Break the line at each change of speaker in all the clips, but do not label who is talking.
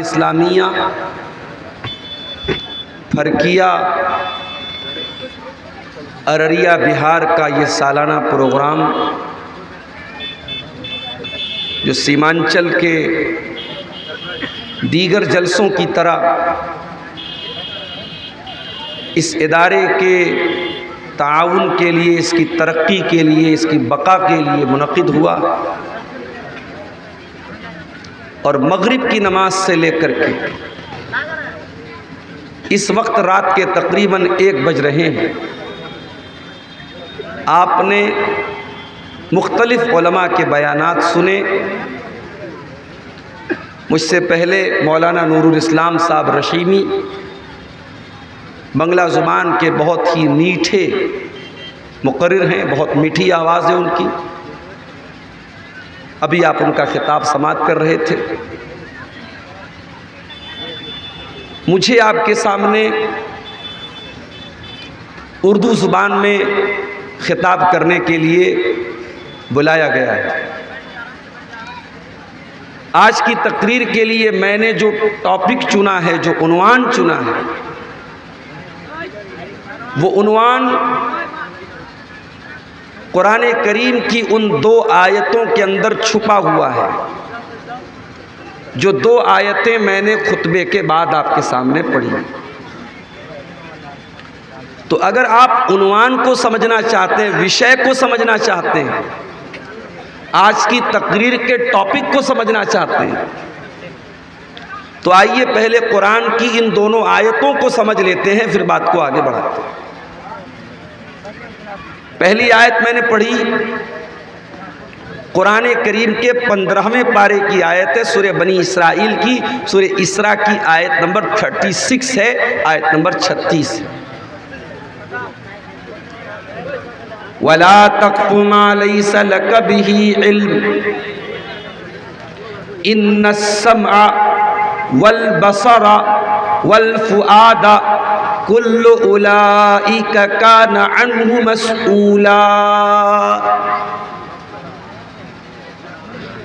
इस्लामिया फरकिया अररिया बिहार का ये सालाना प्रोग्राम जो सीमांचल के दीगर जलसों की तरह इस इदारे के ताउन के लिए, इसकी तरक्की के लिए, इसकी बका के लिए मुनक़िद हुआ और मगरिब की नमाज से लेकर के इस वक्त रात के तकरीबन 1 बज रहे हैं। आपने मुख्तलिफ उलमा के बयानात सुने। मुझसे पहले मौलाना नूरुल इस्लाम साहब रशीमी बंगला ज़ुबान के बहुत ही मीठे मुक़र्रिर हैं, बहुत मीठी आवाज़ है उनकी। अभी आप उनका खिताब समाअत कर रहे थे। मुझे आपके सामने उर्दू ज़ुबान में खिताब करने के लिए बुलाया गया है। आज की तकरीर के लिए मैंने जो टॉपिक चुना है, जो उन्वान चुना है, वो उन्वान कुरान करीम की उन 2 आयतों के अंदर छुपा हुआ है, जो 2 आयतें मैंने खुतबे के बाद आपके सामने पढ़ी। तो अगर आप उन्वान को समझना चाहते हैं, विषय को समझना चाहते हैं, आज की तकरीर के टॉपिक को समझना चाहते हैं, तो आइए पहले कुरान की इन दोनों आयतों को समझ लेते हैं, फिर बात को आगे बढ़ाते हैं। पहली आयत मैंने पढ़ी, कुरान करीम के 15वें पारे की आयत है, सूरह बनी इसराइल की, सूरह इसरा की आयत नंबर 36 है, आयत नंबर 36 है। वला तक़्फ़ु मा लैसा लक बिही इल्म इन्नस-समअ वल बसरा वल फुआदा कुल्लु उलाइका कान अन्हु मस्ऊला।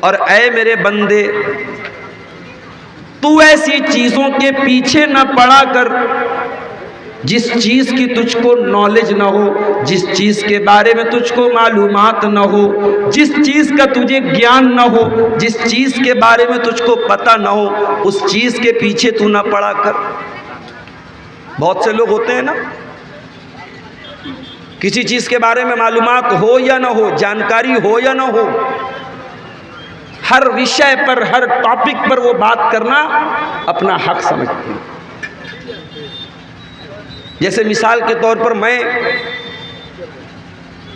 और ऐ मेरे बंदे, तू ऐसी चीज़ों के पीछे न पड़ा कर जिस चीज़ की तुझको नॉलेज न हो, जिस चीज़ के बारे में तुझको मालूमात न हो, जिस चीज़ का तुझे ज्ञान न हो, जिस चीज़ के बारे में तुझको पता न हो, उस चीज़ के पीछे तू न पड़ा कर। बहुत से लोग होते हैं ना, किसी चीज़ के बारे में मालूमात हो या न हो, जानकारी हो या न हो, हर विषय पर, हर टॉपिक पर वो बात करना अपना हक समझते हैं। जैसे मिसाल के तौर पर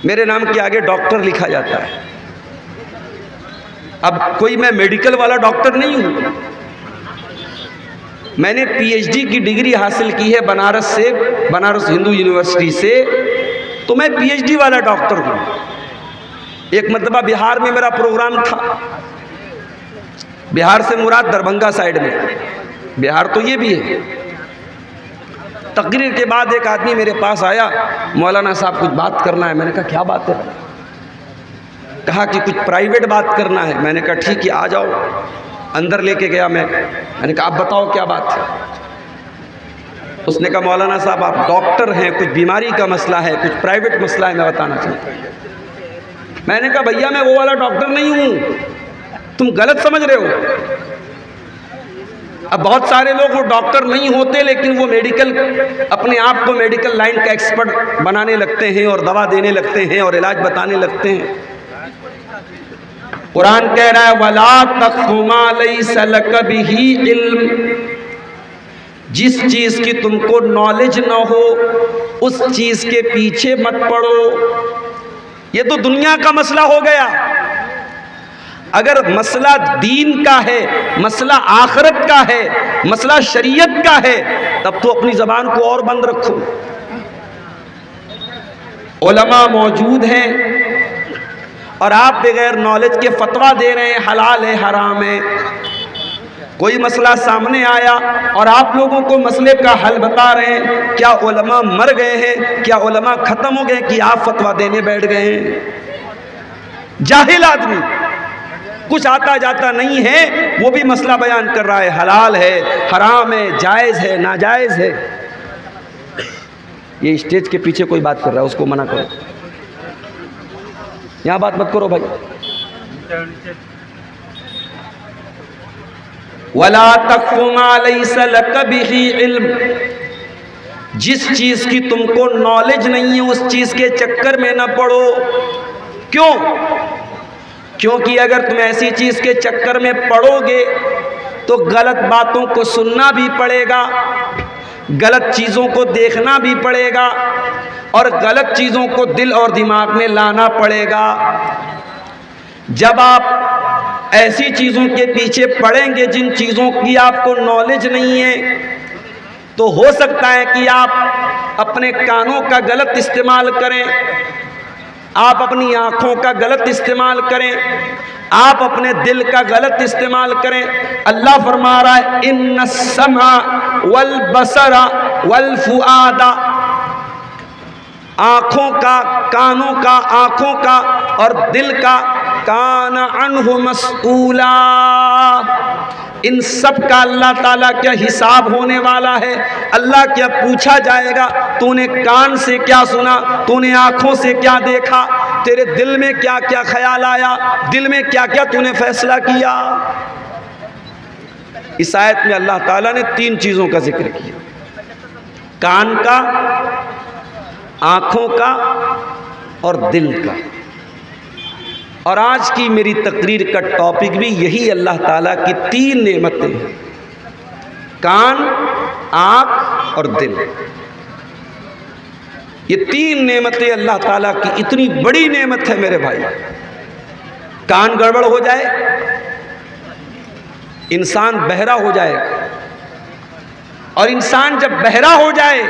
मेरे नाम के आगे डॉक्टर लिखा जाता है। अब कोई मैं मेडिकल वाला डॉक्टर नहीं हूँ। मैंने पीएचडी की डिग्री हासिल की है बनारस से, बनारस हिंदू यूनिवर्सिटी से, तो मैं पीएचडी वाला डॉक्टर हूँ। एक मरतबा बिहार में मेरा प्रोग्राम था। बिहार से मुराद दरभंगा साइड में, बिहार तो ये भी है। तकरीर के बाद एक आदमी मेरे पास आया, मौलाना साहब कुछ बात करना है। मैंने कहा क्या बात है? कहा कि कुछ प्राइवेट बात करना है। मैंने कहा ठीक है, आ जाओ। अंदर लेके गया मैंने कहा आप बताओ क्या बात है। उसने कहा मौलाना साहब आप डॉक्टर हैं, कुछ बीमारी का मसला है, कुछ प्राइवेट मसला है, मैं बताना चाहता हूँ। मैंने कहा भैया मैं वो वाला डॉक्टर नहीं हूँ, तुम गलत समझ रहे हो। अब बहुत सारे लोग वो डॉक्टर नहीं होते, लेकिन वो मेडिकल, अपने आप को मेडिकल लाइन का एक्सपर्ट बनाने लगते हैं और दवा देने लगते हैं और इलाज बताने लगते हैं। कुरान कह रहा है वला तक़्फ़ु मा लैसा लक बिही इल्म, जिस चीज़ की तुमको नॉलेज न हो उस चीज़ के पीछे मत पड़ो। ये तो दुनिया का मसला हो गया। अगर मसला दीन का है, मसला आखिरत का है, मसला शरीयत का है, तब तो अपनी ज़बान को और बंद रखो। उलमा मौजूद हैं और आप बगैर नॉलेज के फतवा दे रहे हैं हलाल है हराम है। कोई मसला सामने आया और आप लोगों को मसले का हल बता रहे हैं, क्या उलमा मर गए हैं? क्या उलमा ख़त्म हो गए कि आप फतवा देने बैठ गए हैं? जाहिल आदमी कुछ आता जाता नहीं है, वो भी मसला बयान कर रहा है, हलाल है, हराम है, जायज़ है, नाजायज़ है। ये स्टेज के पीछे कोई बात कर रहा है, उसको मना करो, यहाँ बात मत करो भाई। वला तक़्फ़ु मा लैसा लक बिही इल्म, जिस चीज़ की तुमको नॉलेज नहीं है उस चीज़ के चक्कर में न पड़ो। क्यों? क्योंकि अगर तुम ऐसी चीज़ के चक्कर में पड़ोगे तो गलत बातों को सुनना भी पड़ेगा, गलत चीज़ों को देखना भी पड़ेगा और गलत चीज़ों को दिल और दिमाग में लाना पड़ेगा। जब आप ऐसी चीज़ों के पीछे पड़ेंगे जिन चीज़ों की आपको नॉलेज नहीं है, तो हो सकता है कि आप अपने कानों का गलत इस्तेमाल करें, आप अपनी आँखों का गलत इस्तेमाल करें, आप अपने दिल का गलत इस्तेमाल करें। अल्लाह फरमा रहा है इन्नस्समा वल बसरा वल फुआदा, आँखों का, कानों का, आँखों का और दिल का, काना अन्हु मसऊला, इन सब का अल्लाह ताला क्या हिसाब होने वाला है। अल्लाह क्या पूछा जाएगा, तूने कान से क्या सुना, तूने आँखों से क्या देखा, तेरे दिल में क्या क्या ख्याल आया, दिल में क्या क्या तूने फैसला किया। इस आयत में अल्लाह ताला ने 3 चीज़ों का जिक्र किया, कान का, आँखों का और दिल का। और आज की मेरी तकरीर का टॉपिक भी यही अल्लाह ताला की 3 नेमतें हैं, कान, आँख और दिल। ये 3 नेमतें अल्लाह ताला की इतनी बड़ी नेमत है मेरे भाई। कान गड़बड़ हो जाए, इंसान बहरा हो जाएगा, और इंसान जब बहरा हो जाए,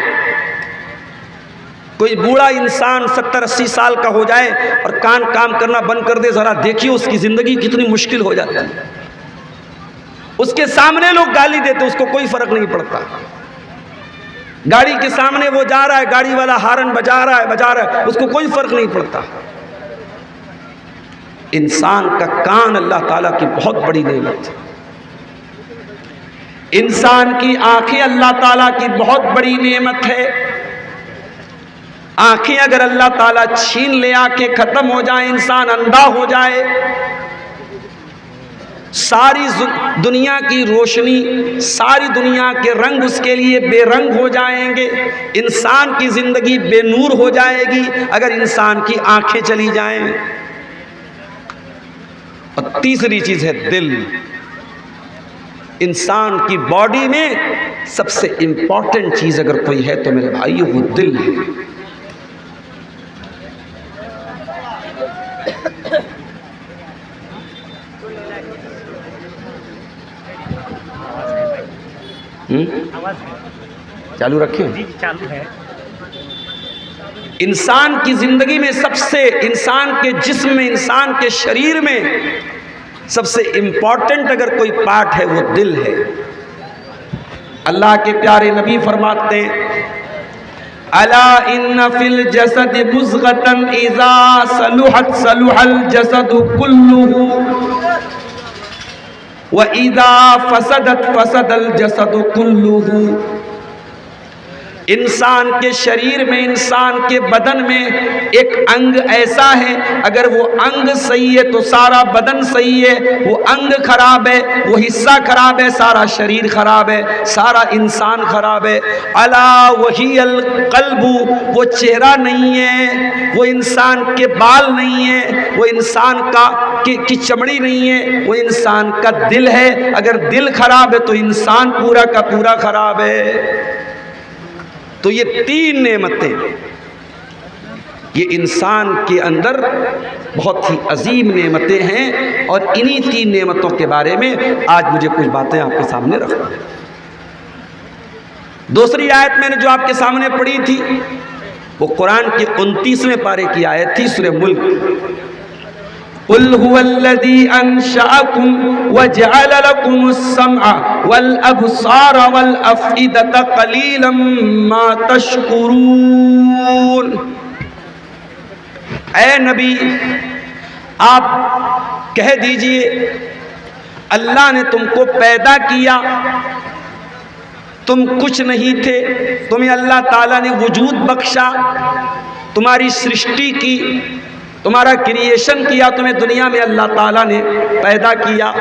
कोई बूढ़ा इंसान 70-80 साल का हो जाए और कान काम करना बंद कर दे, ज़रा देखिए उसकी ज़िंदगी कितनी मुश्किल हो जाती है। उसके सामने लोग गाली देते, उसको कोई फ़र्क नहीं पड़ता। गाड़ी के सामने वो जा रहा है, गाड़ी वाला हारन बजा रहा है, उसको कोई फ़र्क नहीं पड़ता। इंसान का कान अल्लाह ताला की बहुत बड़ी नेमत है। इंसान की आंखें अल्लाह ताला की बहुत बड़ी नेमत है। आंखें अगर अल्लाह ताला छीन ले, आंखें खत्म हो जाए, इंसान अंधा हो जाए, सारी दुनिया की रोशनी, सारी दुनिया के रंग उसके लिए बेरंग हो जाएंगे, इंसान की ज़िंदगी बेनूर हो जाएगी अगर इंसान की आंखें चली जाएं। और तीसरी चीज़ है दिल। इंसान की बॉडी में सबसे इम्पॉर्टेंट चीज़ अगर कोई है तो मेरे भाई वो दिल है। चालू रखें? जी चालू है। इंसान की जिंदगी में सबसे, इंसान के जिस्म में, इंसान के शरीर में सबसे इंपॉर्टेंट अगर कोई पार्ट है वो दिल है। अल्लाह के प्यारे नबी फरमाते हैं अला इन्ना फिल जसद मुज़गतन इज़ा सलुहत सलुहल जसद कुल्लुहु व इज़ा फसदत फसदल जसद कुल्लुहु। इंसान के शरीर में, इंसान के बदन में एक अंग ऐसा है, अगर वो अंग सही है तो सारा बदन सही है, वो अंग खराब है, वो हिस्सा खराब है, सारा शरीर खराब है, सारा इंसान खराब है। अला वही अल कल्बु, वो चेहरा नहीं है, वो इंसान के बाल नहीं है, वो इंसान की चमड़ी नहीं है, वो इंसान का दिल है। अगर दिल खराब है तो इंसान पूरा का पूरा खराब है। तो ये 3 नेमतें ये इंसान के अंदर बहुत ही अजीम नेमतें हैं, और इन्हीं 3 नेमतों के बारे में आज मुझे कुछ बातें आपके सामने रखना है। दूसरी आयत मैंने जो आपके सामने पढ़ी थी वो कुरान के 29वें पारे की आयत थी, सूरह मुल्क। कुल हुवल्लज़ी अंशअकुम व जअल लकुमुस-समअ वल अब्सार वल अफ़इदत क़लीलन मा तशकुरून। ऐ नबी, आप कह दीजिए अल्लाह ने तुमको पैदा किया, तुम कुछ नहीं थे, तुम्हें अल्लाह ताला ने वजूद बख्शा, तुम्हारी सृष्टि की, तुम्हारा क्रिएशन किया, तुम्हें दुनिया में अल्लाह ताला ने पैदा किया।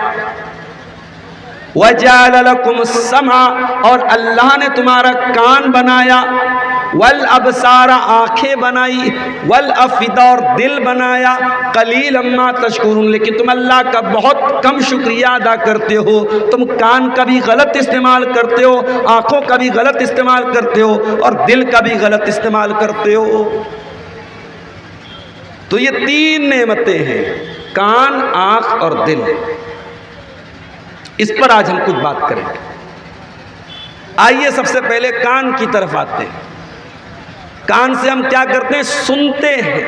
वजअल लकुम समा, और अल्लाह ने तुम्हारा कान बनाया, वल अबसार आँखें बनाई, वल अफिदा और दिल बनाया, कलीलम्मा तशकुरून, लेकिन तुम अल्लाह का बहुत कम शुक्रिया अदा करते हो। तुम कान का भी गलत इस्तेमाल करते हो, आँखों का भी गलत इस्तेमाल करते हो और दिल का भी गलत इस्तेमाल करते हो। तो ये तीन नेमतें हैं, कान, आँख और दिल। इस पर आज हम कुछ बात करेंगे। आइए सबसे पहले कान की तरफ आते हैं। कान से हम क्या करते हैं? सुनते हैं।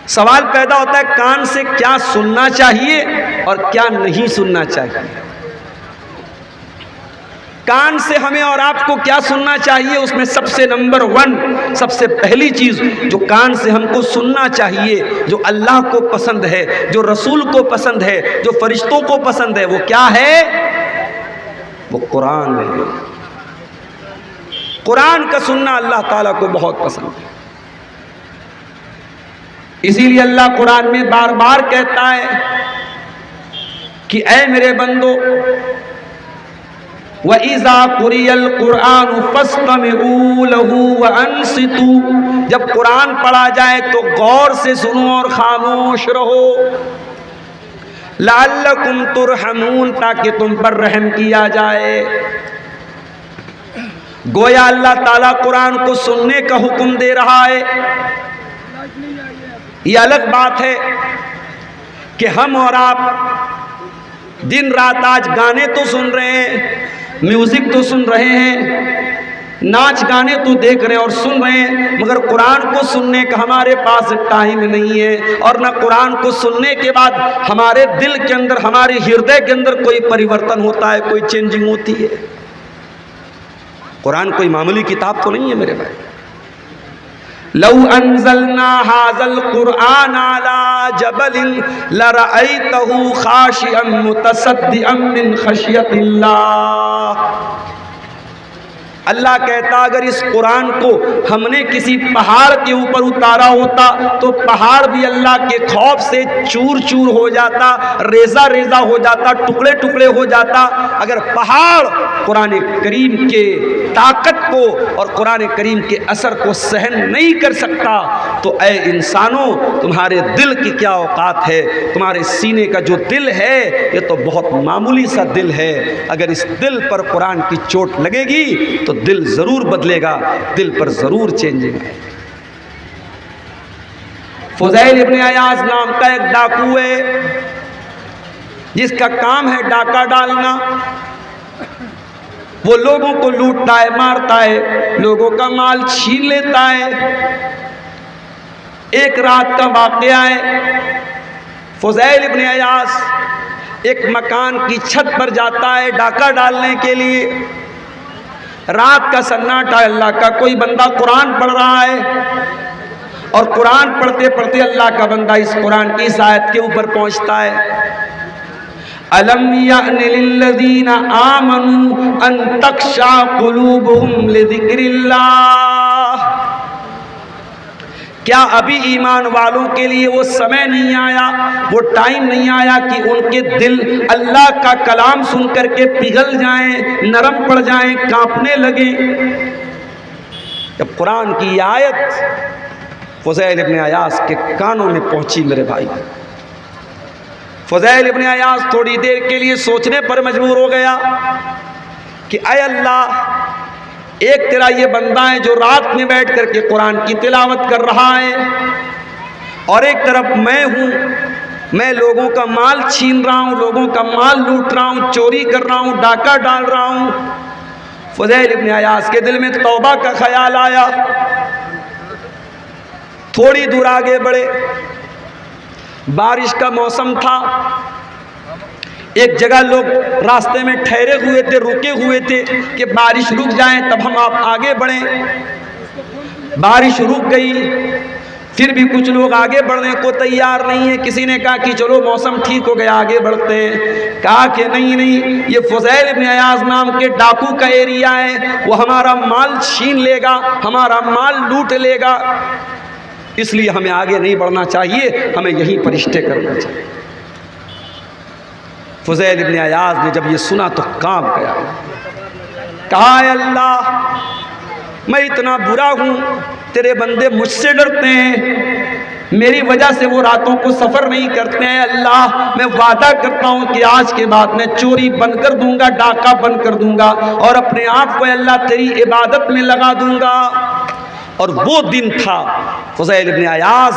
सवाल पैदा होता है कान से क्या सुनना चाहिए और क्या नहीं सुनना चाहिए। कान से हमें और आपको क्या सुनना चाहिए, उसमें सबसे नंबर 1, सबसे पहली चीज जो कान से हमको सुनना चाहिए, जो अल्लाह को पसंद है, जो रसूल को पसंद है, जो फरिश्तों को पसंद है, वो क्या है? वो कुरान है। कुरान का सुनना अल्लाह ताला को बहुत पसंद है। इसीलिए अल्लाह कुरान में बार बार कहता है कि ऐ मेरे बंदो, व इज़ा कुरियल कुरान फस्तमिऊ लहू व अंसितू, जब कुरान पढ़ा जाए तो गौर से सुनो और खामोश रहो। लअल्लकुम तुरहमून, ताकि तुम पर रहम किया जाए। गोया अल्लाह ताला कुरान को सुनने का हुक्म दे रहा है। यह अलग बात है कि हम और आप दिन रात आज गाने तो सुन रहे हैं, म्यूजिक तो सुन रहे हैं, नाच गाने तो देख रहे हैं और सुन रहे हैं, मगर कुरान को सुनने का हमारे पास टाइम नहीं है। और ना कुरान को सुनने के बाद हमारे दिल के अंदर, हमारे हृदय के अंदर कोई परिवर्तन होता है, कोई चेंजिंग होती है। कुरान कोई मामूली किताब तो नहीं है मेरे भाई। लौ अंज़लना हाज़ल कुरआन अला जबलिन लरअयतहु खाशिअम मुतसद्दिअम मिन खशियतिल्लाह। अल्लाह कहता अगर इस कुरान को हमने किसी पहाड़ के ऊपर उतारा होता तो पहाड़ भी अल्लाह के खौफ से चूर चूर हो जाता, रेजा रेजा हो जाता, टुकड़े टुकड़े हो जाता। अगर पहाड़ कुरान करीम के ताकत को और कुरान करीम के असर को सहन नहीं कर सकता तो ऐ इंसानों, तुम्हारे दिल की क्या औकात है। तुम्हारे सीने का जो दिल है ये तो बहुत मामूली सा दिल है। अगर इस दिल पर कुरान की चोट लगेगी तो दिल जरूर बदलेगा, दिल पर जरूर चेंजिंग है। फुज़ैल इब्न अयाज़ नाम का एक डाकू है जिसका काम है डाका डालना। वो लोगों को लूटता है, मारता है, लोगों का माल छीन लेता है। एक रात का वाक़या है, फुज़ैल इब्न अयाज़ एक मकान की छत पर जाता है डाका डालने के लिए। रात का सन्नाटा, अल्लाह का कोई बंदा कुरान पढ़ रहा है और कुरान पढ़ते पढ़ते अल्लाह का बंदा इस कुरान की इस आयत के ऊपर पहुंचता है, अलम यानि लिल्लज़ीना आमनू अन तख्शा कुलूबुहुम लिज़िक्रिल्लाह। क्या अभी ईमान वालों के लिए वो समय नहीं आया, वो टाइम नहीं आया कि उनके दिल अल्लाह का कलाम सुन करके पिघल जाएं, नरम पड़ जाएं, कांपने लगे। जब कुरान की आयत फुज़ैल इब्न अयाज़ के कानों में पहुंची मेरे भाई, फुज़ैल इब्न अयाज़ थोड़ी देर के लिए सोचने पर मजबूर हो गया कि ऐ अल्लाह, एक तेरा ये बंदा है जो रात में बैठ करके कुरान की तिलावत कर रहा है और एक तरफ मैं हूँ, मैं लोगों का माल छीन रहा हूँ, लोगों का माल लूट रहा हूँ, चोरी कर रहा हूँ, डाका डाल रहा हूँ। फुज़ैल इब्न अयाज़ के दिल में तौबा का ख्याल आया। थोड़ी दूर आगे बढ़े, बारिश का मौसम था। एक जगह लोग रास्ते में ठहरे हुए थे, रुके हुए थे कि बारिश रुक जाए तब हम आप आगे बढ़ें। बारिश रुक गई। फिर भी कुछ लोग आगे बढ़ने को तैयार नहीं है। किसी ने कहा कि चलो मौसम ठीक हो गया आगे बढ़ते हैं। कहा कि नहीं नहीं, ये फुज़ैल इब्न अयाज़ नाम के डाकू का एरिया है, वो हमारा माल छीन लेगा, हमारा माल लूट लेगा, इसलिए हमें आगे नहीं बढ़ना चाहिए, हमें यहीं पर स्टे करना चाहिए। फुज़ैल इब्न अयाज़ ने जब ये सुना तो कांप गया। कहा अल्लाह, मैं इतना बुरा हूँ, तेरे बंदे मुझसे डरते हैं, मेरी वजह से वो रातों को सफ़र नहीं करते हैं। अल्लाह, मैं वादा करता हूँ कि आज के बाद मैं चोरी बंद कर दूंगा, डाका बंद कर दूंगा और अपने आप को अल्लाह तेरी इबादत में लगा दूंगा। और वो दिन था, फुज़ैल इब्न अयाज़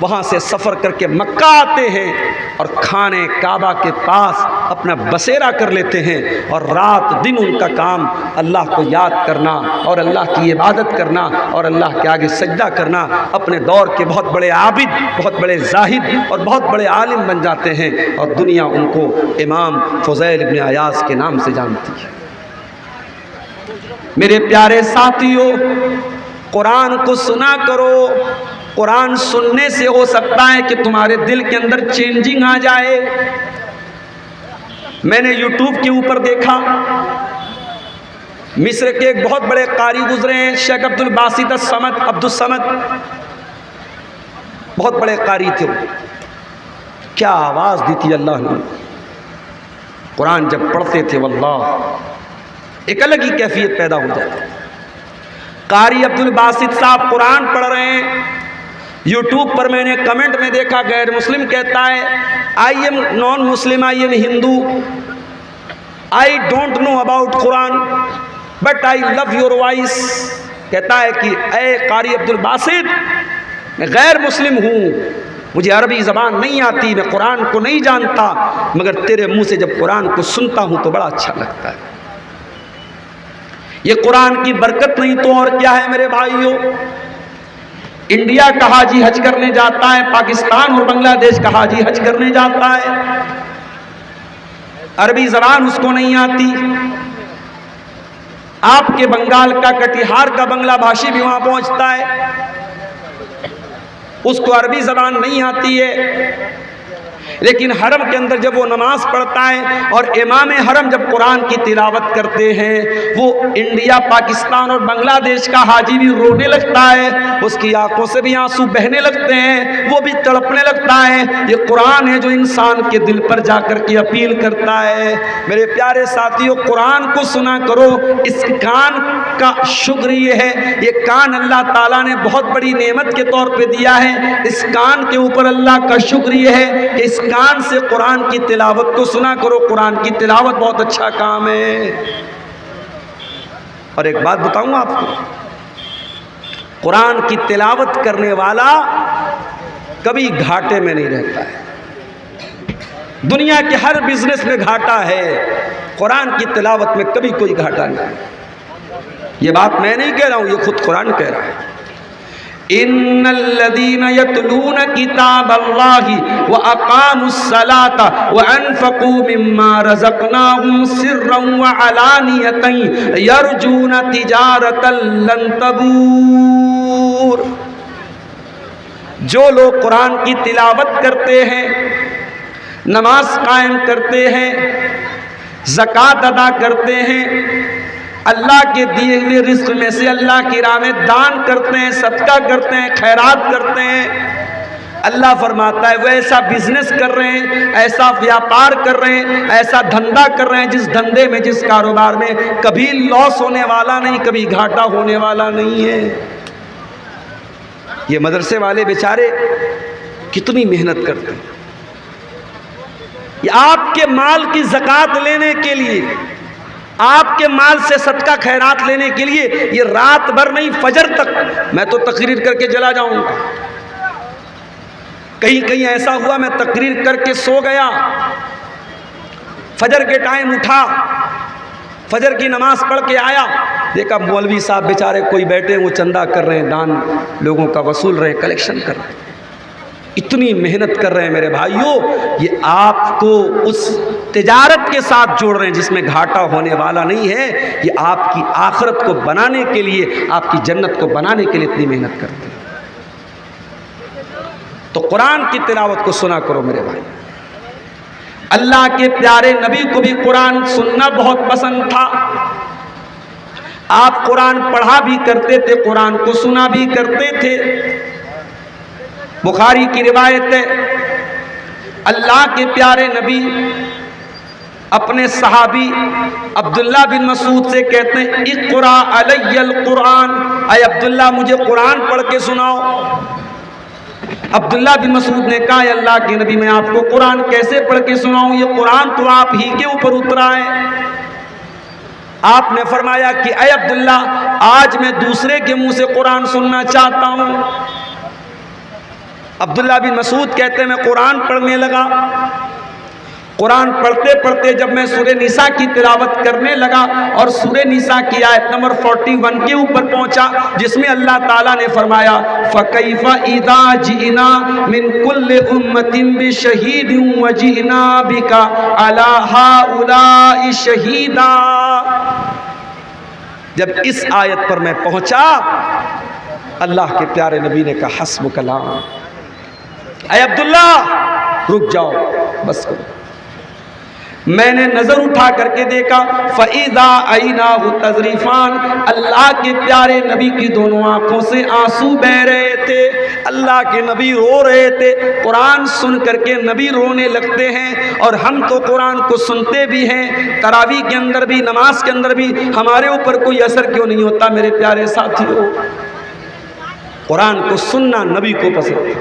वहाँ से सफ़र करके मक्का आते हैं और खाने काबा के पास अपना बसेरा कर लेते हैं और रात दिन उनका काम अल्लाह को याद करना और अल्लाह की इबादत करना और अल्लाह के आगे सजदा करना। अपने दौर के बहुत बड़े आबिद, बहुत बड़े जाहिद और बहुत बड़े आलिम बन जाते हैं और दुनिया उनको इमाम फुज़ैल इब्न अयाज़ के नाम से जानती है। मेरे प्यारे साथियों, कुरान को सुना करो। कुरान सुनने से हो सकता है कि तुम्हारे दिल के अंदर चेंजिंग आ जाए। मैंने यूट्यूब के ऊपर देखा, मिस्र के एक बहुत बड़े कारी गुजरे हैं, शेख अब्दुल बासित अब्दुल समद, बहुत बड़े कारी थे। क्या आवाज़ दी थी अल्लाह ने। कुरान जब पढ़ते थे वल्लाह एक अलग ही कैफियत पैदा हो जाती। कारी अब्दुल बासित साहब कुरान पढ़ रहे हैं, यूट्यूब पर मैंने कमेंट में देखा, गैर मुस्लिम कहता है I am non Muslim, I am Hindu, I don't know about Quran but I love your voice. कहता है कि ए कारी अब्दुल बासित, मैं गैर मुस्लिम हूँ, मुझे अरबी ज़बान नहीं आती, मैं कुरान को नहीं जानता, मगर तेरे मुंह से जब कुरान को सुनता हूँ तो बड़ा अच्छा लगता है। ये कुरान की बरकत नहीं तो और क्या है मेरे भाइयों। इंडिया का हाजी हज करने जाता है, पाकिस्तान और बांग्लादेश का हाजी हज करने जाता है, अरबी ज़बान उसको नहीं आती। आपके बंगाल का, कटिहार का बांग्ला भाषी भी वहां पहुंचता है, उसको अरबी ज़बान नहीं आती है। लेकिन हरम के अंदर जब वो नमाज पढ़ता है और इमाम हरम जब कुरान की तिलावत करते हैं, वो इंडिया, पाकिस्तान और बांग्लादेश का हाजी भी रोने लगता है, उसकी आंखों से भी आंसू बहने लगते हैं, वो भी तड़पने लगता है। ये कुरान है जो इंसान के दिल पर जाकर के अपील करता है। मेरे प्यारे साथियों, कुरान को सुना करो। इस कान का शुक्र ये है, ये कान अल्लाह ताला ने बहुत बड़ी नेमत के तौर पे दिया है। इस कान के ऊपर अल्लाह का शुक्र ये है कि इस कान से कुरान की तिलावत को सुना करो। कुरान की तिलावत बहुत अच्छा काम है। और एक बात बताऊं आपको, कुरान की तिलावत करने वाला कभी घाटे में नहीं रहता है। दुनिया के हर बिजनेस में घाटा है, कुरान की तिलावत में कभी कोई घाटा नहीं। ये बात मैं नहीं कह रहा हूं, ये खुद कुरान कह रहा है। इन्नल्लज़ीना यतलूना किताबल्लाहि व अक़ामुस्सलाता व अनफ़क़ू मिम्मा रज़क़नाहुम सिर्रन व अलानियतन यरजूना तिजारतन लन तबूर। जो लोग कुरान की तिलावत करते हैं, नमाज कायम करते हैं, ज़कात अदा करते हैं, अल्लाह के दिए हुए रिज़्क़ में से अल्लाह की राह में दान करते हैं, सदका करते हैं, खैरात करते हैं, अल्लाह फरमाता है वो ऐसा बिजनेस कर रहे हैं, ऐसा व्यापार कर रहे हैं, ऐसा धंधा कर रहे हैं जिस धंधे में, जिस कारोबार में कभी लॉस होने वाला नहीं, कभी घाटा होने वाला नहीं है। ये मदरसे वाले बेचारे कितनी मेहनत करते हैं। ये आपके माल की ज़कात लेने के लिए, आपके माल से सदका खैरात लेने के लिए ये रात भर नहीं, फजर तक मैं तो तकरीर करके चला जाऊंगा। कहीं कहीं ऐसा हुआ मैं तकरीर करके सो गया, फजर के टाइम उठा, फजर की नमाज पढ़ के आया, देखा मौलवी साहब बेचारे कोई बैठे वो चंदा कर रहे हैं, दान लोगों का वसूल रहे, कलेक्शन कर रहे हैं। इतनी मेहनत कर रहे हैं मेरे भाइयों। ये आपको उस तिजारत के साथ जोड़ रहे हैं जिसमें घाटा होने वाला नहीं है। ये आपकी आखिरत को बनाने के लिए, आपकी जन्नत को बनाने के लिए इतनी मेहनत करते हैं। तो कुरान की तिलावत को सुना करो मेरे भाई। अल्लाह के प्यारे नबी को भी कुरान सुनना बहुत पसंद था। आप कुरान पढ़ा भी करते थे, कुरान को सुना भी करते थे। बुखारी की रिवायत है, अल्लाह के प्यारे नबी अपने सहाबी अब्दुल्ला बिन मसूद से कहते हैं, इक़रा अलैयल कुरान, अय अब्दुल्ला मुझे कुरान पढ़ के सुनाओ। अब्दुल्ला बिन मसूद ने कहा, अल्लाह के नबी मैं आपको कुरान कैसे पढ़ के सुनाऊं, ये कुरान तो आप ही के ऊपर उतरा है। आपने फरमाया कि अय अब्दुल्ला, आज मैं दूसरे के मुंह से कुरान सुनना चाहता हूं। अब्दुल्ला बिन मसूद कहते हैं, मैं कुरान पढ़ने लगा। कुरान पढ़ते पढ़ते जब मैं सूरह निसा की तिलावत करने लगा और सूरह निसा की आयत नंबर 41 के ऊपर पहुंचा, जिसमें अल्लाह ताला ने फरमाया, फ़कैफ़ा इज़ा जिना मिन कुल्लि उम्मतिन बिशहीदिन व जिना बिका अला हाउलाइ शहीदा। जब इस आयत पर मैं पहुंचा, अल्लाह के प्यारे नबी ने कहा, हस्बुकल्लाह, अय अब्दुल्ला रुक जाओ, बस करो। मैंने नजर उठा करके देखा, फ़इज़ा अयनाहु तज़रीफ़ान, अल्लाह के प्यारे नबी की दोनों आंखों से आंसू बह रहे थे। अल्लाह के नबी रो रहे थे। कुरान सुन करके नबी रोने लगते हैं और हम तो कुरान को सुनते भी हैं, तरावी के अंदर भी, नमाज के अंदर भी। हमारे ऊपर कोई असर क्यों नहीं होता मेरे प्यारे साथियों? कुरान को सुनना नबी को पसंद है,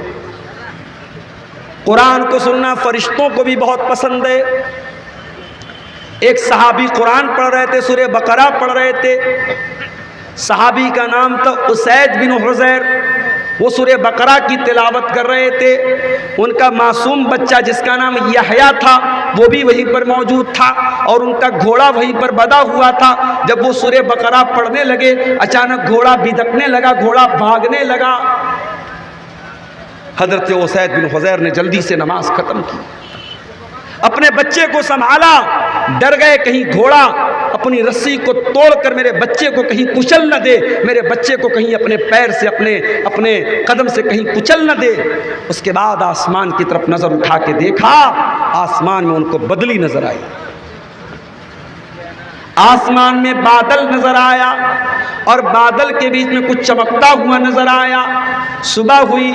कुरान को सुनना फरिश्तों को भी बहुत पसंद है। एक सहाबी कुरान पढ़ रहे थे, सूरह बकरा पढ़ रहे थे। सहाबी का नाम था उसैद बिन हुज़ैर। वो सूरह बकरा की तिलावत कर रहे थे। उनका मासूम बच्चा जिसका नाम यहया था वो भी वहीं पर मौजूद था और उनका घोड़ा वहीं पर बंधा हुआ था। जब वो सूरह बकरा पढ़ने लगे, अचानक घोड़ा बिदकने लगा, घोड़ा भागने लगा। हजरत उसैद बिन हुज़ैर ने जल्दी से नमाज खत्म की, अपने बच्चे को संभाला। डर गए कहीं घोड़ा अपनी रस्सी को तोड़कर मेरे बच्चे को कहीं कुचल न दे, मेरे बच्चे को कहीं अपने पैर से, अपने कदम से कहीं कुचल न दे। उसके बाद आसमान की तरफ नजर उठा के देखा, आसमान में उनको बदली नजर आई, आसमान में बादल नजर आया और बादल के बीच में कुछ चमकता हुआ नजर आया। सुबह हुई,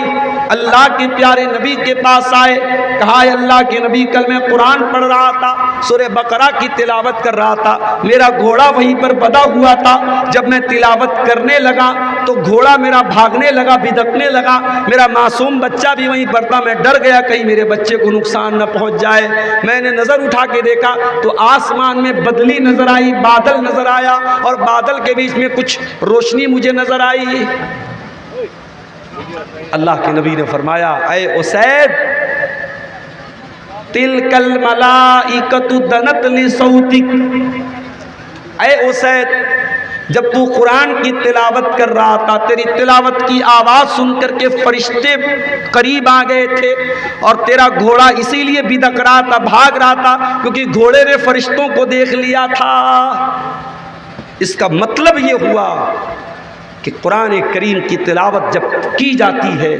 अल्लाह के प्यारे नबी के पास आए, कहा, अल्लाह के नबी कल मैं कुरान पढ़ रहा था, सूरह बकरा की तिलावत कर रहा था, मेरा घोड़ा वहीं पर बंधा हुआ था। जब मैं तिलावत करने लगा तो घोड़ा मेरा भागने लगा, बिदकने लगा। मेरा मासूम बच्चा भी वहीं पर था। मैं डर गया कहीं मेरे बच्चे को नुकसान न पहुंच जाए। मैंने नजर उठा के देखा तो आसमान में बदली नजर आई, बादल नजर आया और बादल के बीच में कुछ रोशनी मुझे नजर आई। अल्लाह के नबी ने फरमाया, ऐ उसैद, तिलकल मलाइकतु दनत लिसौतिक। ऐ उसैद, जब तू कुरान की तिलावत कर रहा था, तेरी तिलावत की आवाज़ सुन करके फरिश्ते करीब आ गए थे और तेरा घोड़ा इसीलिए बिदक रहा था, भाग रहा था, क्योंकि घोड़े ने फरिश्तों को देख लिया था। इसका मतलब ये हुआ कि कुरान करीम की तिलावत जब की जाती है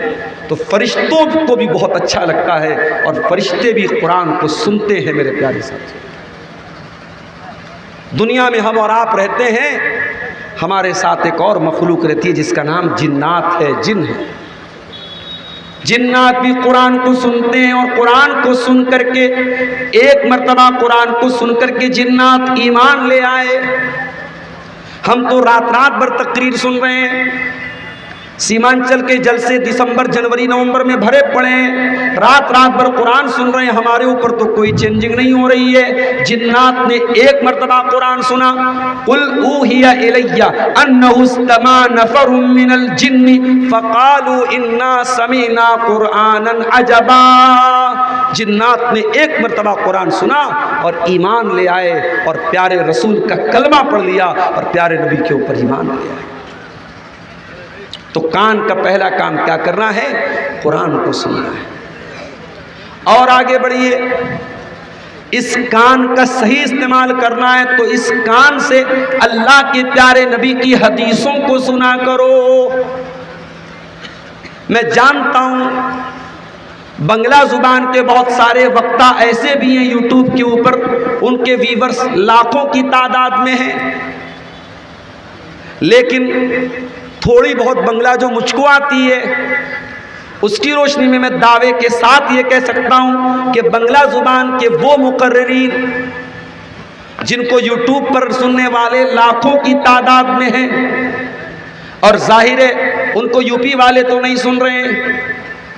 तो फरिश्तों को भी बहुत अच्छा लगता है और फरिश्ते भी कुरान को सुनते हैं। मेरे प्यारे साथियों, दुनिया में हम और आप रहते हैं, हमारे साथ एक और मखलूक रहती है जिसका नाम जिन्नात है, जिन है। जिन्नात भी कुरान को सुनते हैं और कुरान को सुन करके, एक मर्तबा कुरान को सुन करके जिन्नात ईमान ले आए। हम तो रात रात भर तकरीर सुन रहे हैं, सीमांचल के जलसे दिसंबर, जनवरी, नवंबर में भरे पड़े हैं, रात रात भर कुरान सुन रहे हैं, हमारे ऊपर तो कोई चेंजिंग नहीं हो रही है। जिन्नात ने एक मर्तबा कुरान सुना, कुल ऊहिया इलैया अन्नहु इस्तमा नफरुम मिनल जिन्नि फकालू इन्ना समीना कुरानन अजबा। जिन्नात ने एक मर्तबा कुरान सुना और ईमान ले आए और प्यारे रसूल का कलमा पढ़ लिया और प्यारे नबी के ऊपर ईमान ले आए। तो कान का पहला काम क्या करना है? कुरान को सुनना है। और आगे बढ़िए, इस कान का सही इस्तेमाल करना है तो इस कान से अल्लाह के प्यारे नबी की हदीसों को सुना करो। मैं जानता हूं बंगला जुबान के बहुत सारे वक्ता ऐसे भी हैं यूट्यूब के ऊपर, उनके व्यूवर्स लाखों की तादाद में हैं, लेकिन थोड़ी बहुत बंगला जो मुझको आती है उसकी रोशनी में मैं दावे के साथ ये कह सकता हूं कि बंगला जुबान के वो मुकर्रिरीन जिनको यूट्यूब पर सुनने वाले लाखों की तादाद में हैं, और जाहिर है उनको यूपी वाले तो नहीं सुन रहे हैं,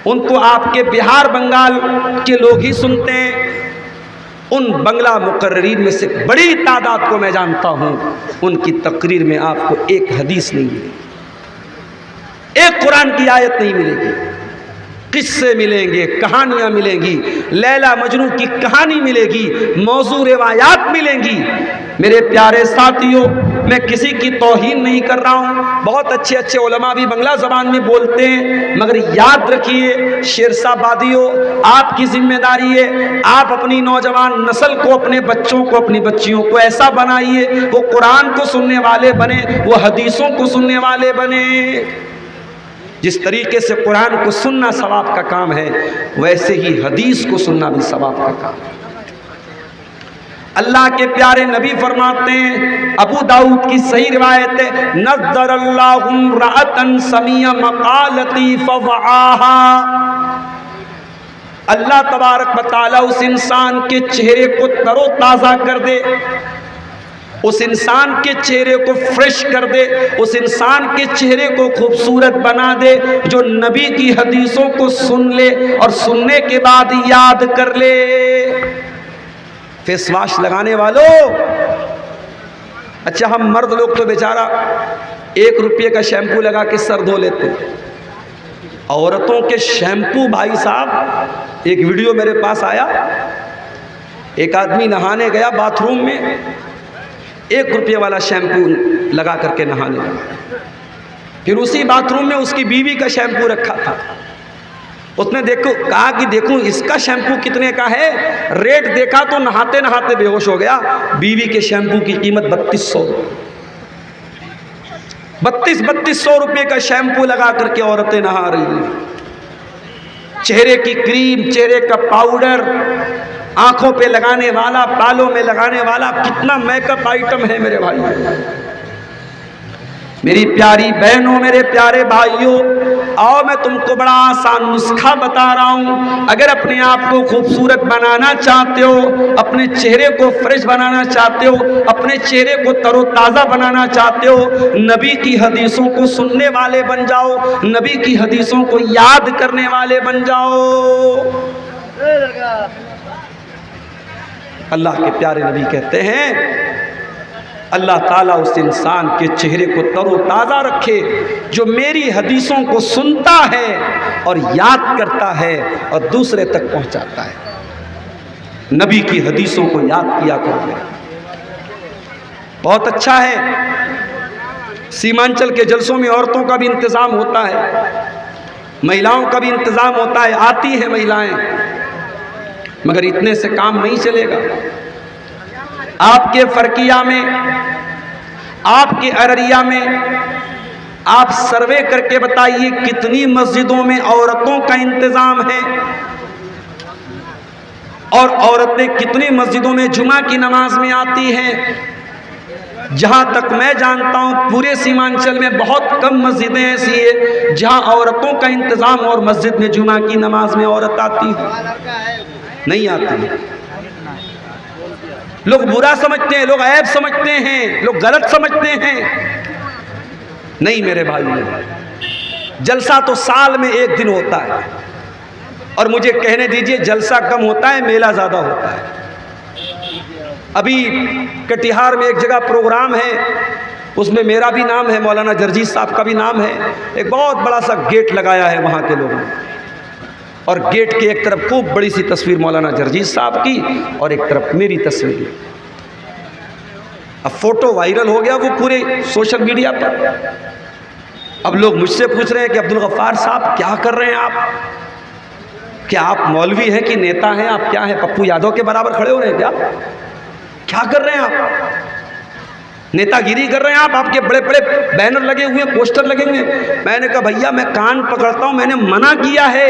उनको आपके बिहार बंगाल के लोग ही सुनते हैं। उन बंगला मुकर्रिरीन में से बड़ी तादाद को मैं जानता हूं, उनकी तकरीर में आपको एक हदीस नहीं मिलेगी, एक कुरान की आयत नहीं मिलेगी, किस्से मिलेंगे, कहानियां मिलेंगी, लैला मजनू की कहानी मिलेगी, मौजू रिवायात मिलेंगी। मेरे प्यारे साथियों, मैं किसी की तौहीन नहीं कर रहा हूं, बहुत अच्छे अच्छे उलमा भी बंगला ज़बान में बोलते हैं, मगर याद रखिए शेरशाबादियों, आपकी जिम्मेदारी है, आप अपनी नौजवान नस्ल को, अपने बच्चों को, अपनी बच्चियों को ऐसा बनाइए वो कुरान को सुनने वाले बने, वो हदीसों को सुनने वाले बने। जिस तरीके से कुरान को सुनना सवाब का काम है, वैसे ही हदीस को सुनना भी सवाब का काम है। अल्लाह के प्यारे नबी फरमाते हैं, अबू दाऊद की सही रिवायत है, नज़्ज़रल्लाहु इम्रअतन समिया मक़ालती फवआहा, अल्लाह तबारक व तआला उस इंसान के चेहरे को तरोताज़ा कर दे, उस इंसान के चेहरे को फ्रेश कर दे, उस इंसान के चेहरे को खूबसूरत बना दे जो नबी की हदीसों को सुन ले और सुनने के बाद याद कर ले। फेस वॉश लगाने वालों, अच्छा हम मर्द लोग तो बेचारा 1 रुपये का शैम्पू लगा के सर धो लेते, औरतों के शैम्पू, भाई साहब एक वीडियो मेरे पास आया, एक आदमी नहाने गया बाथरूम में, 1 रुपये वाला शैम्पू लगा करके नहाने लगा, फिर उसी बाथरूम में उसकी बीवी का शैम्पू रखा था, उसने कहा कि देखूं इसका शैम्पू कितने का है, रेट देखा तो नहाते नहाते बेहोश हो गया। बीवी के शैम्पू की कीमत 3200 रुपये का शैम्पू लगा करके औरतें नहा रही हैं। चेहरे की क्रीम, चेहरे का पाउडर, आंखों पे लगाने वाला, बालों में लगाने वाला, कितना मेकअप आइटम है मेरे भाई। मेरी प्यारी बहनों, मेरे प्यारे भाइयों, आओ मैं तुमको बड़ा आसान नुस्खा बता रहा हूँ। अगर अपने आप को खूबसूरत बनाना चाहते हो, अपने चेहरे को फ्रेश बनाना चाहते हो, अपने चेहरे को तरोताज़ा बनाना चाहते हो, नबी की हदीसों को सुनने वाले बन जाओ, नबी की हदीसों को याद करने वाले बन जाओ। अल्लाह के प्यारे नबी कहते हैं, अल्लाह ताला उस इंसान के चेहरे को तरोताज़ा रखे जो मेरी हदीसों को सुनता है और याद करता है और दूसरे तक पहुंचाता है। नबी की हदीसों को याद किया करो। बहुत अच्छा है, सीमांचल के जलसों में औरतों का भी इंतज़ाम होता है, महिलाओं का भी इंतज़ाम होता है, आती है महिलाएं, मगर इतने से काम नहीं चलेगा। आपके फरकिया में, आपके अररिया में आप सर्वे करके बताइए कितनी मस्जिदों में औरतों का इंतजाम है और औरतें कितनी मस्जिदों में जुमा की नमाज में आती हैं। जहां तक मैं जानता हूं पूरे सीमांचल में बहुत कम मस्जिदें ऐसी है जहां औरतों का इंतजाम और मस्जिद में जुमा की नमाज में औरत आती है, नहीं आती है। लोग बुरा समझते हैं, लोग ऐब समझते हैं, लोग गलत समझते हैं। नहीं मेरे भाई, जलसा तो साल में 1 दिन होता है, और मुझे कहने दीजिए जलसा कम होता है, मेला ज़्यादा होता है। अभी कटिहार में एक जगह प्रोग्राम है, उसमें मेरा भी नाम है, मौलाना जर्जीस साहब का भी नाम है। एक बहुत बड़ा सा गेट लगाया है वहाँ के लोगों ने, और गेट के एक तरफ खूब बड़ी सी तस्वीर मौलाना जर्जीस साहब की और एक तरफ मेरी तस्वीर। अब फोटो वायरल हो गया वो पूरे सोशल मीडिया पर। अब लोग मुझसे पूछ रहे हैं कि अब्दुल गफ्फार साहब क्या कर रहे हैं आप? क्या आप मौलवी हैं कि नेता हैं? आप क्या हैं, पप्पू यादव के बराबर खड़े हो रहे हैं क्या कर रहे हैं आप? नेतागिरी कर रहे हैं आप? आपके बड़े बड़े बैनर लगे हुए हैं, पोस्टर लगे हुए हैं। मैंने कहा भैया मैं कान पकड़ता हूं, मैंने मना किया है,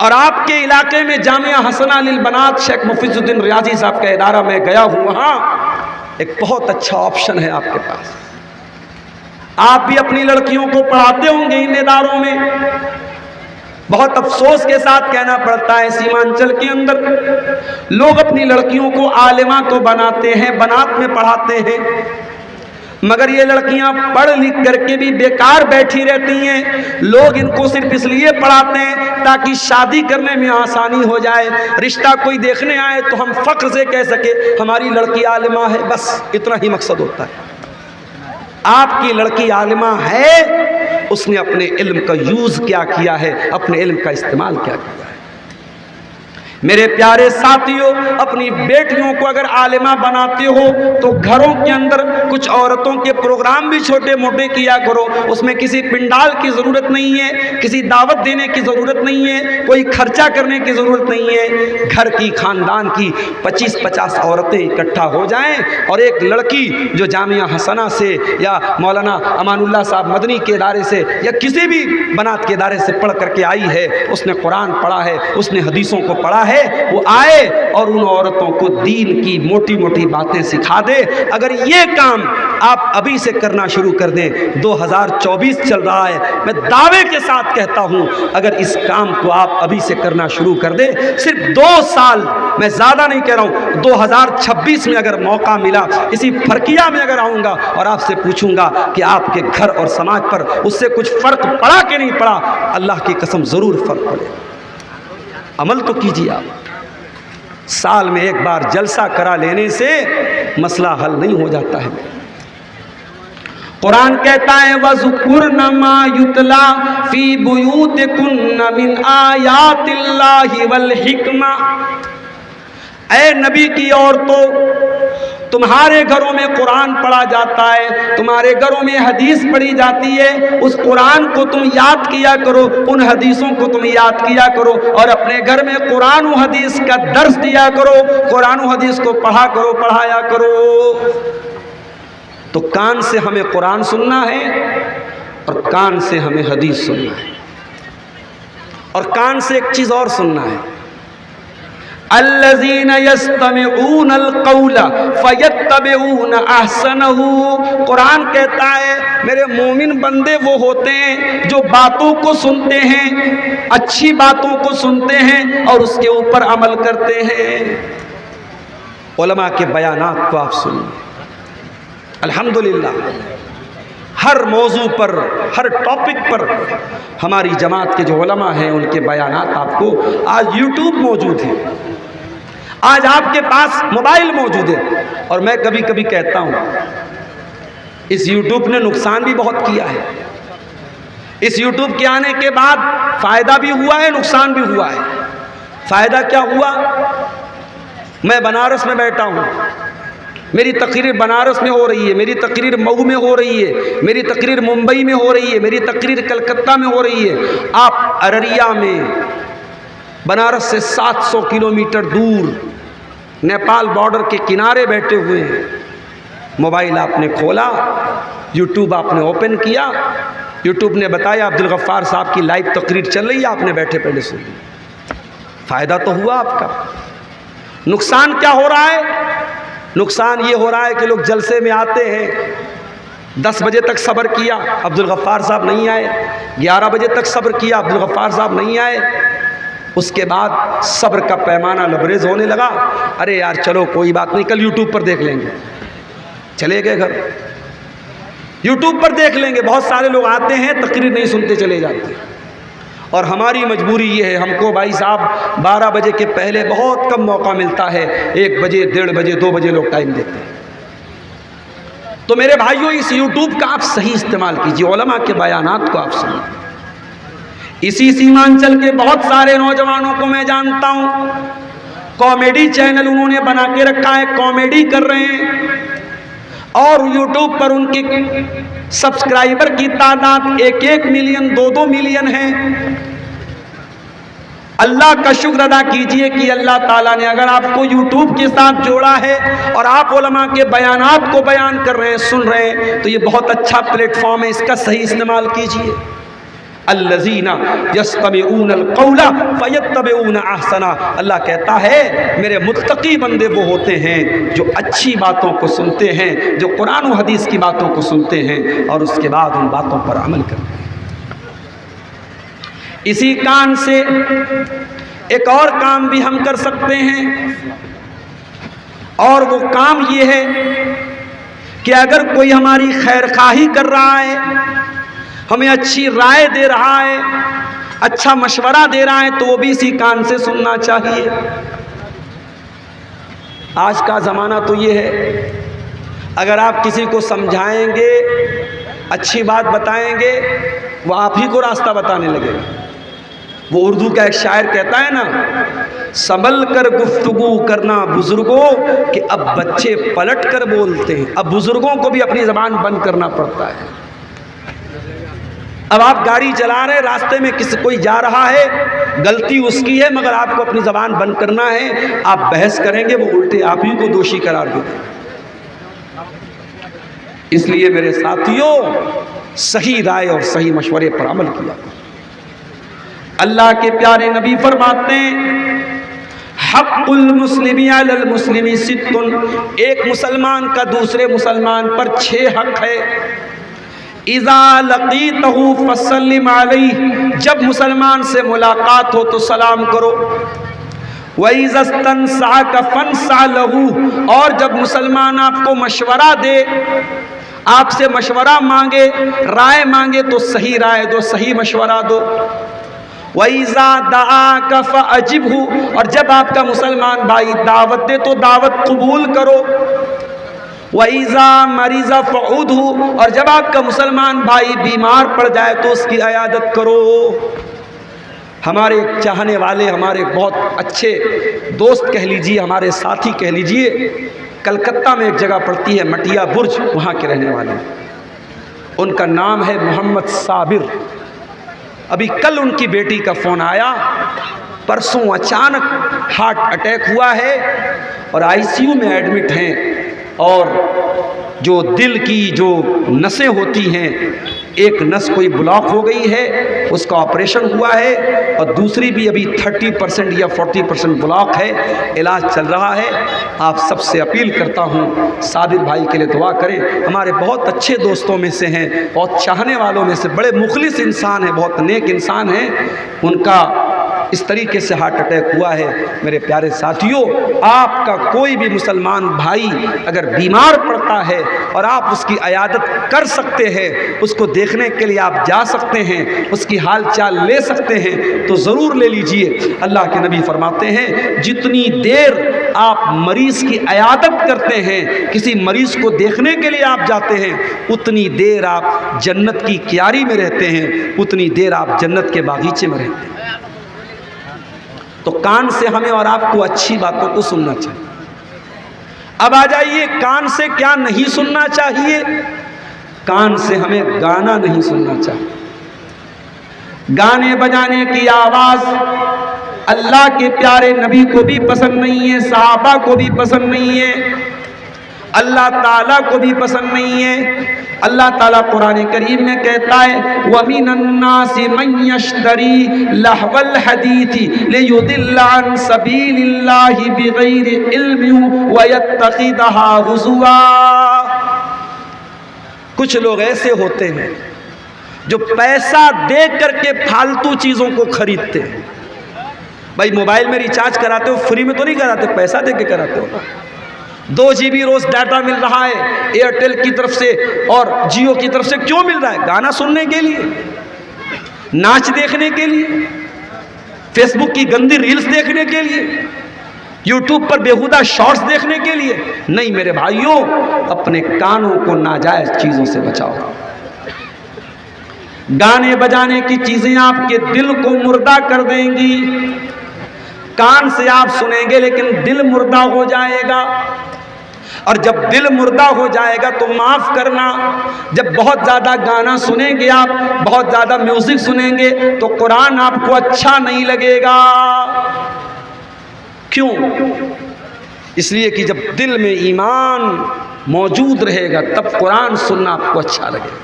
और आपके इलाके में जामिया हसना लिल बनात शेख मुफीजुद्दीन रियाजी साहब का इदारा में गया हूँ, वहाँ एक बहुत अच्छा ऑप्शन है आपके पास। आप भी अपनी लड़कियों को पढ़ाते होंगे इन इदारों में। बहुत अफसोस के साथ कहना पड़ता है, सीमांचल के अंदर लोग अपनी लड़कियों को आलिमा तो बनाते हैं, बनात में पढ़ाते हैं, मगर ये लड़कियां पढ़ लिख करके भी बेकार बैठी रहती हैं। लोग इनको सिर्फ इसलिए पढ़ाते हैं ताकि शादी करने में आसानी हो जाए, रिश्ता कोई देखने आए तो हम फख्र से कह सके हमारी लड़की आलिमा है, बस इतना ही मकसद होता है। आपकी लड़की आलिमा है, उसने अपने इल्म का यूज़ क्या किया है, अपने इल्म का इस्तेमाल क्या किया है। मेरे प्यारे साथियों, अपनी बेटियों को अगर आलिमा बनाते हो तो घरों के अंदर कुछ औरतों के प्रोग्राम भी छोटे मोटे किया करो। उसमें किसी पिंडाल की ज़रूरत नहीं है, किसी दावत देने की ज़रूरत नहीं है, कोई खर्चा करने की ज़रूरत नहीं है। घर की खानदान की 25-50 औरतें इकट्ठा हो जाएं और एक लड़की जो जामिया हसना से या मौलाना अमानुल्लाह साहब मदनी के इदारे से या किसी भी बनात के इदारे से पढ़ करके आई है, उसने कुरान पढ़ा है, उसने हदीसों को पढ़ा है, वो आए और उन औरतों को दीन की मोटी मोटी बातें सिखा दे। अगर ये काम आप अभी से करना शुरू कर दें, 2024 चल रहा है, मैं दावे के साथ कहता हूं, अगर इस काम को आप अभी से करना शुरू कर दें, सिर्फ 2 साल, मैं ज़्यादा नहीं कह रहा हूं, 2026 में अगर मौका मिला, इसी फर्किया में अगर आऊँगा और आपसे पूछूंगा कि आपके घर और समाज पर उससे कुछ फ़र्क पड़ा कि नहीं पड़ा, अल्लाह की कसम ज़रूर फ़र्क पड़ेगा। अमल तो कीजिए आप। साल में एक बार जलसा करा लेने से मसला हल नहीं हो जाता है। कुरान कहता है वज़कुरन मा युतला फी बुयूतिकुन्न मिन आयातिल्लाहि वल हिकमा। ऐ नबी की औरतों, तुम्हारे घरों में कुरान पढ़ा जाता है, तुम्हारे घरों में हदीस पढ़ी जाती है, उस कुरान को तुम याद किया करो, उन हदीसों को तुम याद किया करो और अपने घर में कुरान और हदीस का दर्स दिया करो, कुरान और हदीस को पढ़ा करो, पढ़ाया करो। तो कान से हमें कुरान सुनना है और कान से हमें हदीस सुनना है, और कान से एक चीज़ और सुनना है, अल्लज़ीना यस्तमिऊनल क़ौला फ़यत्तबिऊन अहसनहु। कुरान कहता है मेरे मोमिन बंदे वो होते हैं जो बातों को सुनते हैं, अच्छी बातों को सुनते हैं और उसके ऊपर अमल करते हैं। उलमा के बयानात को आप सुनिए, अल्हम्दुलिल्लाह हर मौजू पर, हर टॉपिक पर हमारी जमात के जो उलमा हैं उनके बयानात आपको आज यूट्यूब मौजूद है, आज आपके पास मोबाइल मौजूद है। और मैं कभी कभी कहता हूँ इस यूट्यूब ने नुकसान भी बहुत किया है। इस यूट्यूब के आने के बाद फ़ायदा भी हुआ है, नुकसान भी हुआ है। फ़ायदा क्या हुआ, मैं बनारस में बैठा हूँ, मेरी तकरीर बनारस में हो रही है, मेरी तकरीर मऊ में हो रही है, मेरी तकरीर मुंबई में हो रही है, मेरी तकरीर कलकत्ता में हो रही है। आप अररिया में बनारस से 700 किलोमीटर दूर नेपाल बॉर्डर के किनारे बैठे हुए हैं, मोबाइल आपने खोला, यूट्यूब आपने ओपन किया, यूट्यूब ने बताया अब्दुल गफ्फार साहब की लाइव तकरीर चल रही है, आपने बैठे पहले सुन ली। फ़ायदा तो हुआ आपका। नुकसान क्या हो रहा है, नुकसान ये हो रहा है कि लोग जलसे में आते हैं, 10 बजे तक सब्र किया, अब्दुल गफ्फार साहब नहीं आए, 11 बजे तक सब्र किया, अब्दुल गफ्फार साहब नहीं आए। उसके बाद सब्र का पैमाना लबरेज होने लगा, अरे यार चलो कोई बात नहीं, कल यूट्यूब पर देख लेंगे, चले गए घर, यूट्यूब पर देख लेंगे। बहुत सारे लोग आते हैं, तकरीर नहीं सुनते चले जाते हैं। और हमारी मजबूरी ये है, हमको भाई साहब 12 बजे के पहले बहुत कम मौका मिलता है, 1 बजे, 1:30 बजे, 2 बजे लोग टाइम देते हैं। तो मेरे भाइयों, इस यूट्यूब का आप सही इस्तेमाल कीजिए, उलमा के बयानात को आप सुनिए। इसी सीमांचल के बहुत सारे नौजवानों को मैं जानता हूँ, कॉमेडी चैनल उन्होंने बना के रखा है, कॉमेडी कर रहे हैं और यूट्यूब पर उनके सब्सक्राइबर की तादाद 1-1 मिलियन, 2-2 मिलियन है। अल्लाह का शुक्र अदा कीजिए कि अल्लाह ताला ने अगर आपको यूट्यूब के साथ जोड़ा है और आप उलमा के बयानात को बयान कर रहे हैं, सुन रहे हैं, तो ये बहुत अच्छा प्लेटफॉर्म है, इसका सही इस्तेमाल कीजिए। अल्लज़ीना यस्तमिऊनल क़ौला फ़यत्तबिऊना अहसना। अल्लाह कहता है मेरे मुत्तकी बंदे वो होते हैं जो अच्छी बातों को सुनते हैं, जो कुरान और हदीस की बातों को सुनते हैं और उसके बाद उन बातों पर अमल करते हैं। इसी कान से एक और काम भी हम कर सकते हैं, और वो काम ये है कि अगर कोई हमारी खैरखाही कर रहा है, हमें अच्छी राय दे रहा है, अच्छा मशवरा दे रहा है, तो वो भी इसी कान से सुनना चाहिए। आज का ज़माना तो ये है, अगर आप किसी को समझाएंगे, अच्छी बात बताएंगे, वो आप ही को रास्ता बताने लगेगा। वो उर्दू का एक शायर कहता है ना, संभल कर गुफ्तगू करना बुजुर्गों कि अब बच्चे पलट कर बोलते हैं। अब बुजुर्गों को भी अपनी ज़बान बंद करना पड़ता है। अब आप गाड़ी चला रहे, रास्ते में कोई जा रहा है, गलती उसकी है, मगर आपको अपनी ज़बान बंद करना है। आप बहस करेंगे, वो उल्टे आप ही को दोषी करार देते। इसलिए मेरे साथियों, सही राय और सही मशवरे पर अमल किया। अल्लाह के प्यारे नबी फरमाते हैं, हक़्क़ुल मुस्लिमी अलल मुस्लिमी सित्तुन, एक मुसलमान का दूसरे मुसलमान पर 6 हक़ है। इज़ा लक़ीतहु फसल्लिम अलैहि, जब मुसलमान से मुलाकात हो तो सलाम करो। वइज़ा इस्तनसअक फंसअ लहू, और जब मुसलमान आपको मशवरा दे, आपसे मशवरा मांगे, राय मांगे, तो सही राय दो, सही मशवरा दो। वइज़ा दआक फअजिबहु, और जब आपका मुसलमान भाई दावत दे तो दावत कबूल करो। वइज़ा मरीज़ा फऊदहु, और जब आपका मुसलमान भाई बीमार पड़ जाए तो उसकी इयादत करो। हमारे चाहने वाले, हमारे बहुत अच्छे दोस्त कह लीजिए, हमारे साथी कह लीजिए, कलकत्ता में एक जगह पड़ती है मटिया बुर्ज, वहाँ के रहने वाले। उनका नाम है मोहम्मद साबिर। अभी कल उनकी बेटी का फ़ोन आया, परसों अचानक हार्ट अटैक हुआ है और आईसीयू में एडमिट हैं, और जो दिल की जो नसें होती हैं, एक नस कोई ब्लॉक हो गई है, उसका ऑपरेशन हुआ है, और दूसरी भी अभी 30% या 40% ब्लॉक है, इलाज चल रहा है। आप सबसे अपील करता हूँ, साबिर भाई के लिए दुआ करें। हमारे बहुत अच्छे दोस्तों में से हैं, बहुत चाहने वालों में से, बड़े मुखलिस इंसान हैं, बहुत नेक इंसान हैं। उनका इस तरीके से हार्ट अटैक हुआ है। मेरे प्यारे साथियों, आपका कोई भी मुसलमान भाई अगर बीमार पड़ता है और आप उसकी इयादत कर सकते हैं, उसको देखने के लिए आप जा सकते हैं, उसकी हाल चाल ले सकते हैं, तो ज़रूर ले लीजिए। अल्लाह के नबी फरमाते हैं, जितनी देर आप मरीज़ की इयादत करते हैं, किसी मरीज़ को देखने के लिए आप जाते हैं, उतनी देर आप जन्नत की क्यारी में रहते हैं, उतनी देर आप जन्नत के बागीचे में रहते हैं। तो कान से हमें और आपको अच्छी बातों को सुनना चाहिए। अब आ जाइए, कान से क्या नहीं सुनना चाहिए। कान से हमें गाना नहीं सुनना चाहिए। गाने बजाने की आवाज़ अल्लाह के प्यारे नबी को भी पसंद नहीं है, सहाबा को भी पसंद नहीं है, अल्लाह ताला को भी पसंद नहीं है। अल्लाह ताला कुरान करीम में कहता है, वमिनन्नासि मन यश्तरी लहवल हदीथि लियुदिल्ला अन सबीलिल्लाहि बिगैरि इल्मिन वयत्तखिदहा हुज़ुआ। कुछ लोग ऐसे होते हैं जो पैसा दे करके फालतू चीज़ों को खरीदते हैं। भाई मोबाइल में रिचार्ज कराते हो, फ्री में तो नहीं कराते, पैसा दे के कराते हो ना। 2 GB रोज़ डाटा मिल रहा है एयरटेल की तरफ से और जियो की तरफ से, क्यों मिल रहा है? गाना सुनने के लिए, नाच देखने के लिए, फेसबुक की गंदी रील्स देखने के लिए, यूट्यूब पर बेहुदा शॉर्ट्स देखने के लिए? नहीं मेरे भाइयों, अपने कानों को नाजायज़ चीज़ों से बचाओ। गाने बजाने की चीज़ें आपके दिल को मुर्दा कर देंगी। कान से आप सुनेंगे लेकिन दिल मुर्दा हो जाएगा, और जब दिल मुर्दा हो जाएगा तो माफ़ करना, जब बहुत ज़्यादा गाना सुनेंगे आप, बहुत ज़्यादा म्यूज़िक सुनेंगे, तो कुरान आपको अच्छा नहीं लगेगा। क्यों? इसलिए कि जब दिल में ईमान मौजूद रहेगा तब कुरान सुनना आपको अच्छा लगेगा।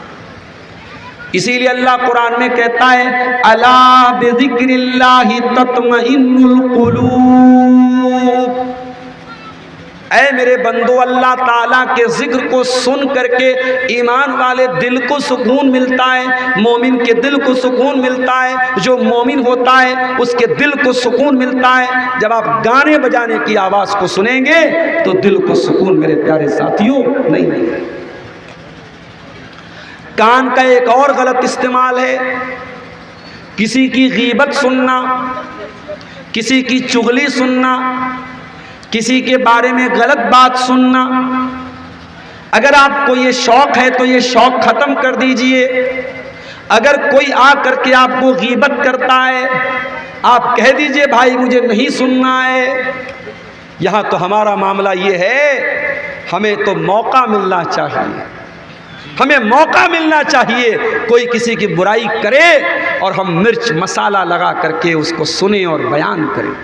इसीलिए अल्लाह कुरान में कहता है अला बिज़िक्रिल्लाहि तत्मइन्नुल कुलूब। ऐ मेरे बंदो, अल्लाह ताला के जिक्र को सुन करके ईमान वाले दिल को सुकून मिलता है, मोमिन के दिल को सुकून मिलता है। जो मोमिन होता है उसके दिल को सुकून मिलता है। जब आप गाने बजाने की आवाज़ को सुनेंगे तो दिल को सुकून मेरे प्यारे साथियों नहीं मिलेगा। कान का एक और गलत इस्तेमाल है, किसी की गीबत सुनना, किसी की चुगली सुनना, किसी के बारे में गलत बात सुनना। अगर आपको ये शौक है तो ये शौक खत्म कर दीजिए। अगर कोई आ करके आपको गीबत करता है, आप कह दीजिए भाई मुझे नहीं सुनना है। यहाँ तो हमारा मामला ये है, हमें तो मौका मिलना चाहिए, हमें मौका मिलना चाहिए। कोई किसी की बुराई करे और हम मिर्च मसाला लगा करके उसको सुने और बयान करें,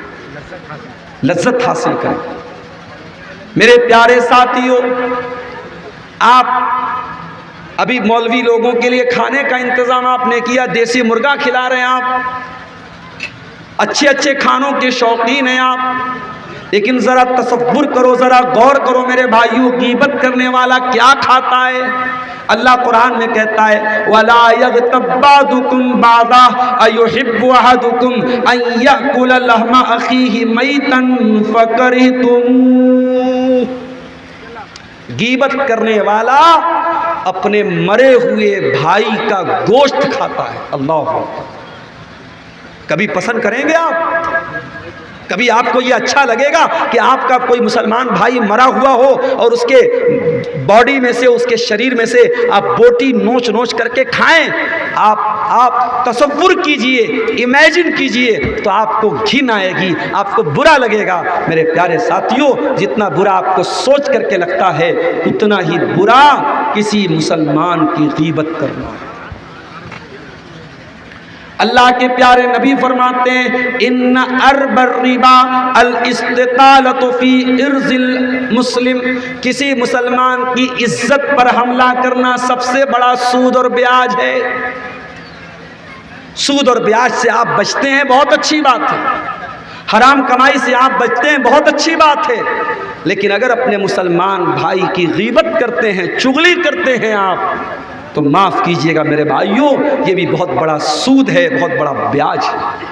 लज्जत हासिल करें। मेरे प्यारे साथियों, आप अभी मौलवी लोगों के लिए खाने का इंतज़ाम आपने किया, देसी मुर्गा खिला रहे हैं आप, अच्छे अच्छे खानों के शौकीन हैं आप। लेकिन ज़रा तसव्वुर करो, ज़रा गौर करो मेरे भाइयों, गीबत करने वाला क्या खाता है। अल्लाह कुरान में कहता है वला यग़्तब बादुकुम बादा अयुहिब्बु अहदुकुम अन याकुल लहमा अखीहि मैतन फकरिहतुम। गीबत करने वाला अपने मरे हुए भाई का गोश्त खाता है। अल्लाह, कभी पसंद करेंगे आप? कभी आपको ये अच्छा लगेगा कि आपका कोई मुसलमान भाई मरा हुआ हो और उसके बॉडी में से, उसके शरीर में से आप बोटी नोच नोच करके खाएं? आप तसव्वुर कीजिए, इमेजिन कीजिए, तो आपको घिन आएगी, आपको बुरा लगेगा। मेरे प्यारे साथियों, जितना बुरा आपको सोच करके लगता है उतना ही बुरा किसी मुसलमान की गीबत करना है। अल्लाह के प्यारे नबी फरमाते हैं इन्न अरबर रिबा अल इस्तितालतु फी इर्जिल मुस्लिम। किसी मुसलमान की इज्जत पर हमला करना सबसे बड़ा सूद और ब्याज है। सूद और ब्याज से आप बचते हैं, बहुत अच्छी बात है। हराम कमाई से आप बचते हैं, बहुत अच्छी बात है। लेकिन अगर अपने मुसलमान भाई की गीबत करते हैं, चुगली करते हैं आप, तो माफ़ कीजिएगा मेरे भाइयों, ये भी बहुत बड़ा सूद है, बहुत बड़ा ब्याज है।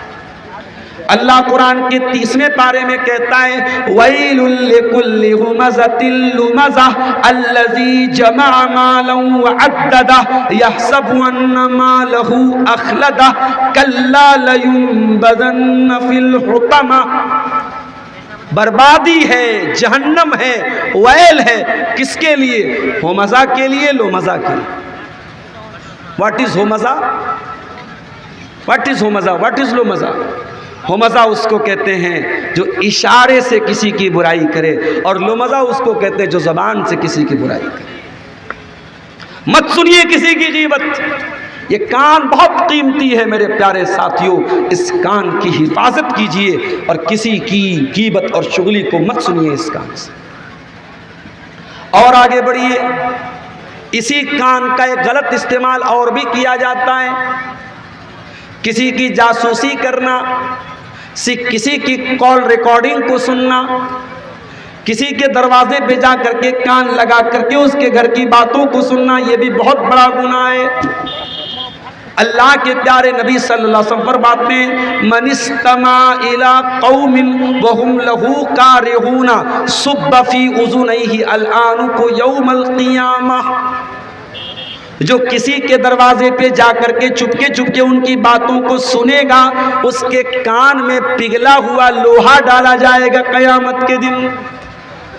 अल्लाह कुरान के 30वें पारे में कहता है वैलुल लिकुल्लि हुमज़तिल लुमज़ह अल्लज़ी जमअ मालन व अद्ददह यहसबु अन्ना मालहु अख़लदह कल्ला लयुनबज़न्न फिल हुतमा। बर्बादी है, जहन्नम है, वैल है, किसके लिए? हुमज़ा के लिए, लुमज़ा के लिए। व्हाट इज़ हुमज़ा? व्हाट इज़ हुमज़ा? व्हाट इज़ लुमज़ा? हुमज़ा उसको कहते हैं जो इशारे से किसी की बुराई करे, और लुमज़ा उसको कहते हैं जो ज़बान से किसी की बुराई करे। मत सुनिए किसी की गीबत। ये कान बहुत कीमती है मेरे प्यारे साथियों, इस कान की हिफाजत कीजिए और किसी की गीबत और चुगली को मत सुनिए इस कान से। और आगे बढ़िए, इसी कान का एक गलत इस्तेमाल और भी किया जाता है, किसी की जासूसी करना, किसी की कॉल रिकॉर्डिंग को सुनना, किसी के दरवाजे पे जा करके कान लगा करके उसके घर की बातों को सुनना, ये भी बहुत बड़ा गुनाह है। अल्लाह के प्यारे नबी सल्लल्लाहु अलैहि वसल्लम फरमाते हैं मनिस्तमा इला कौमिन वहुम लहू कारिहूना सुब्ब फी उज़ुनैहि अलआनु को यौमल क़ियामह। जो किसी के दरवाजे पे जाकर के चुपके चुपके उनकी बातों को सुनेगा, उसके कान में पिघला हुआ लोहा डाला जाएगा क़यामत के दिन।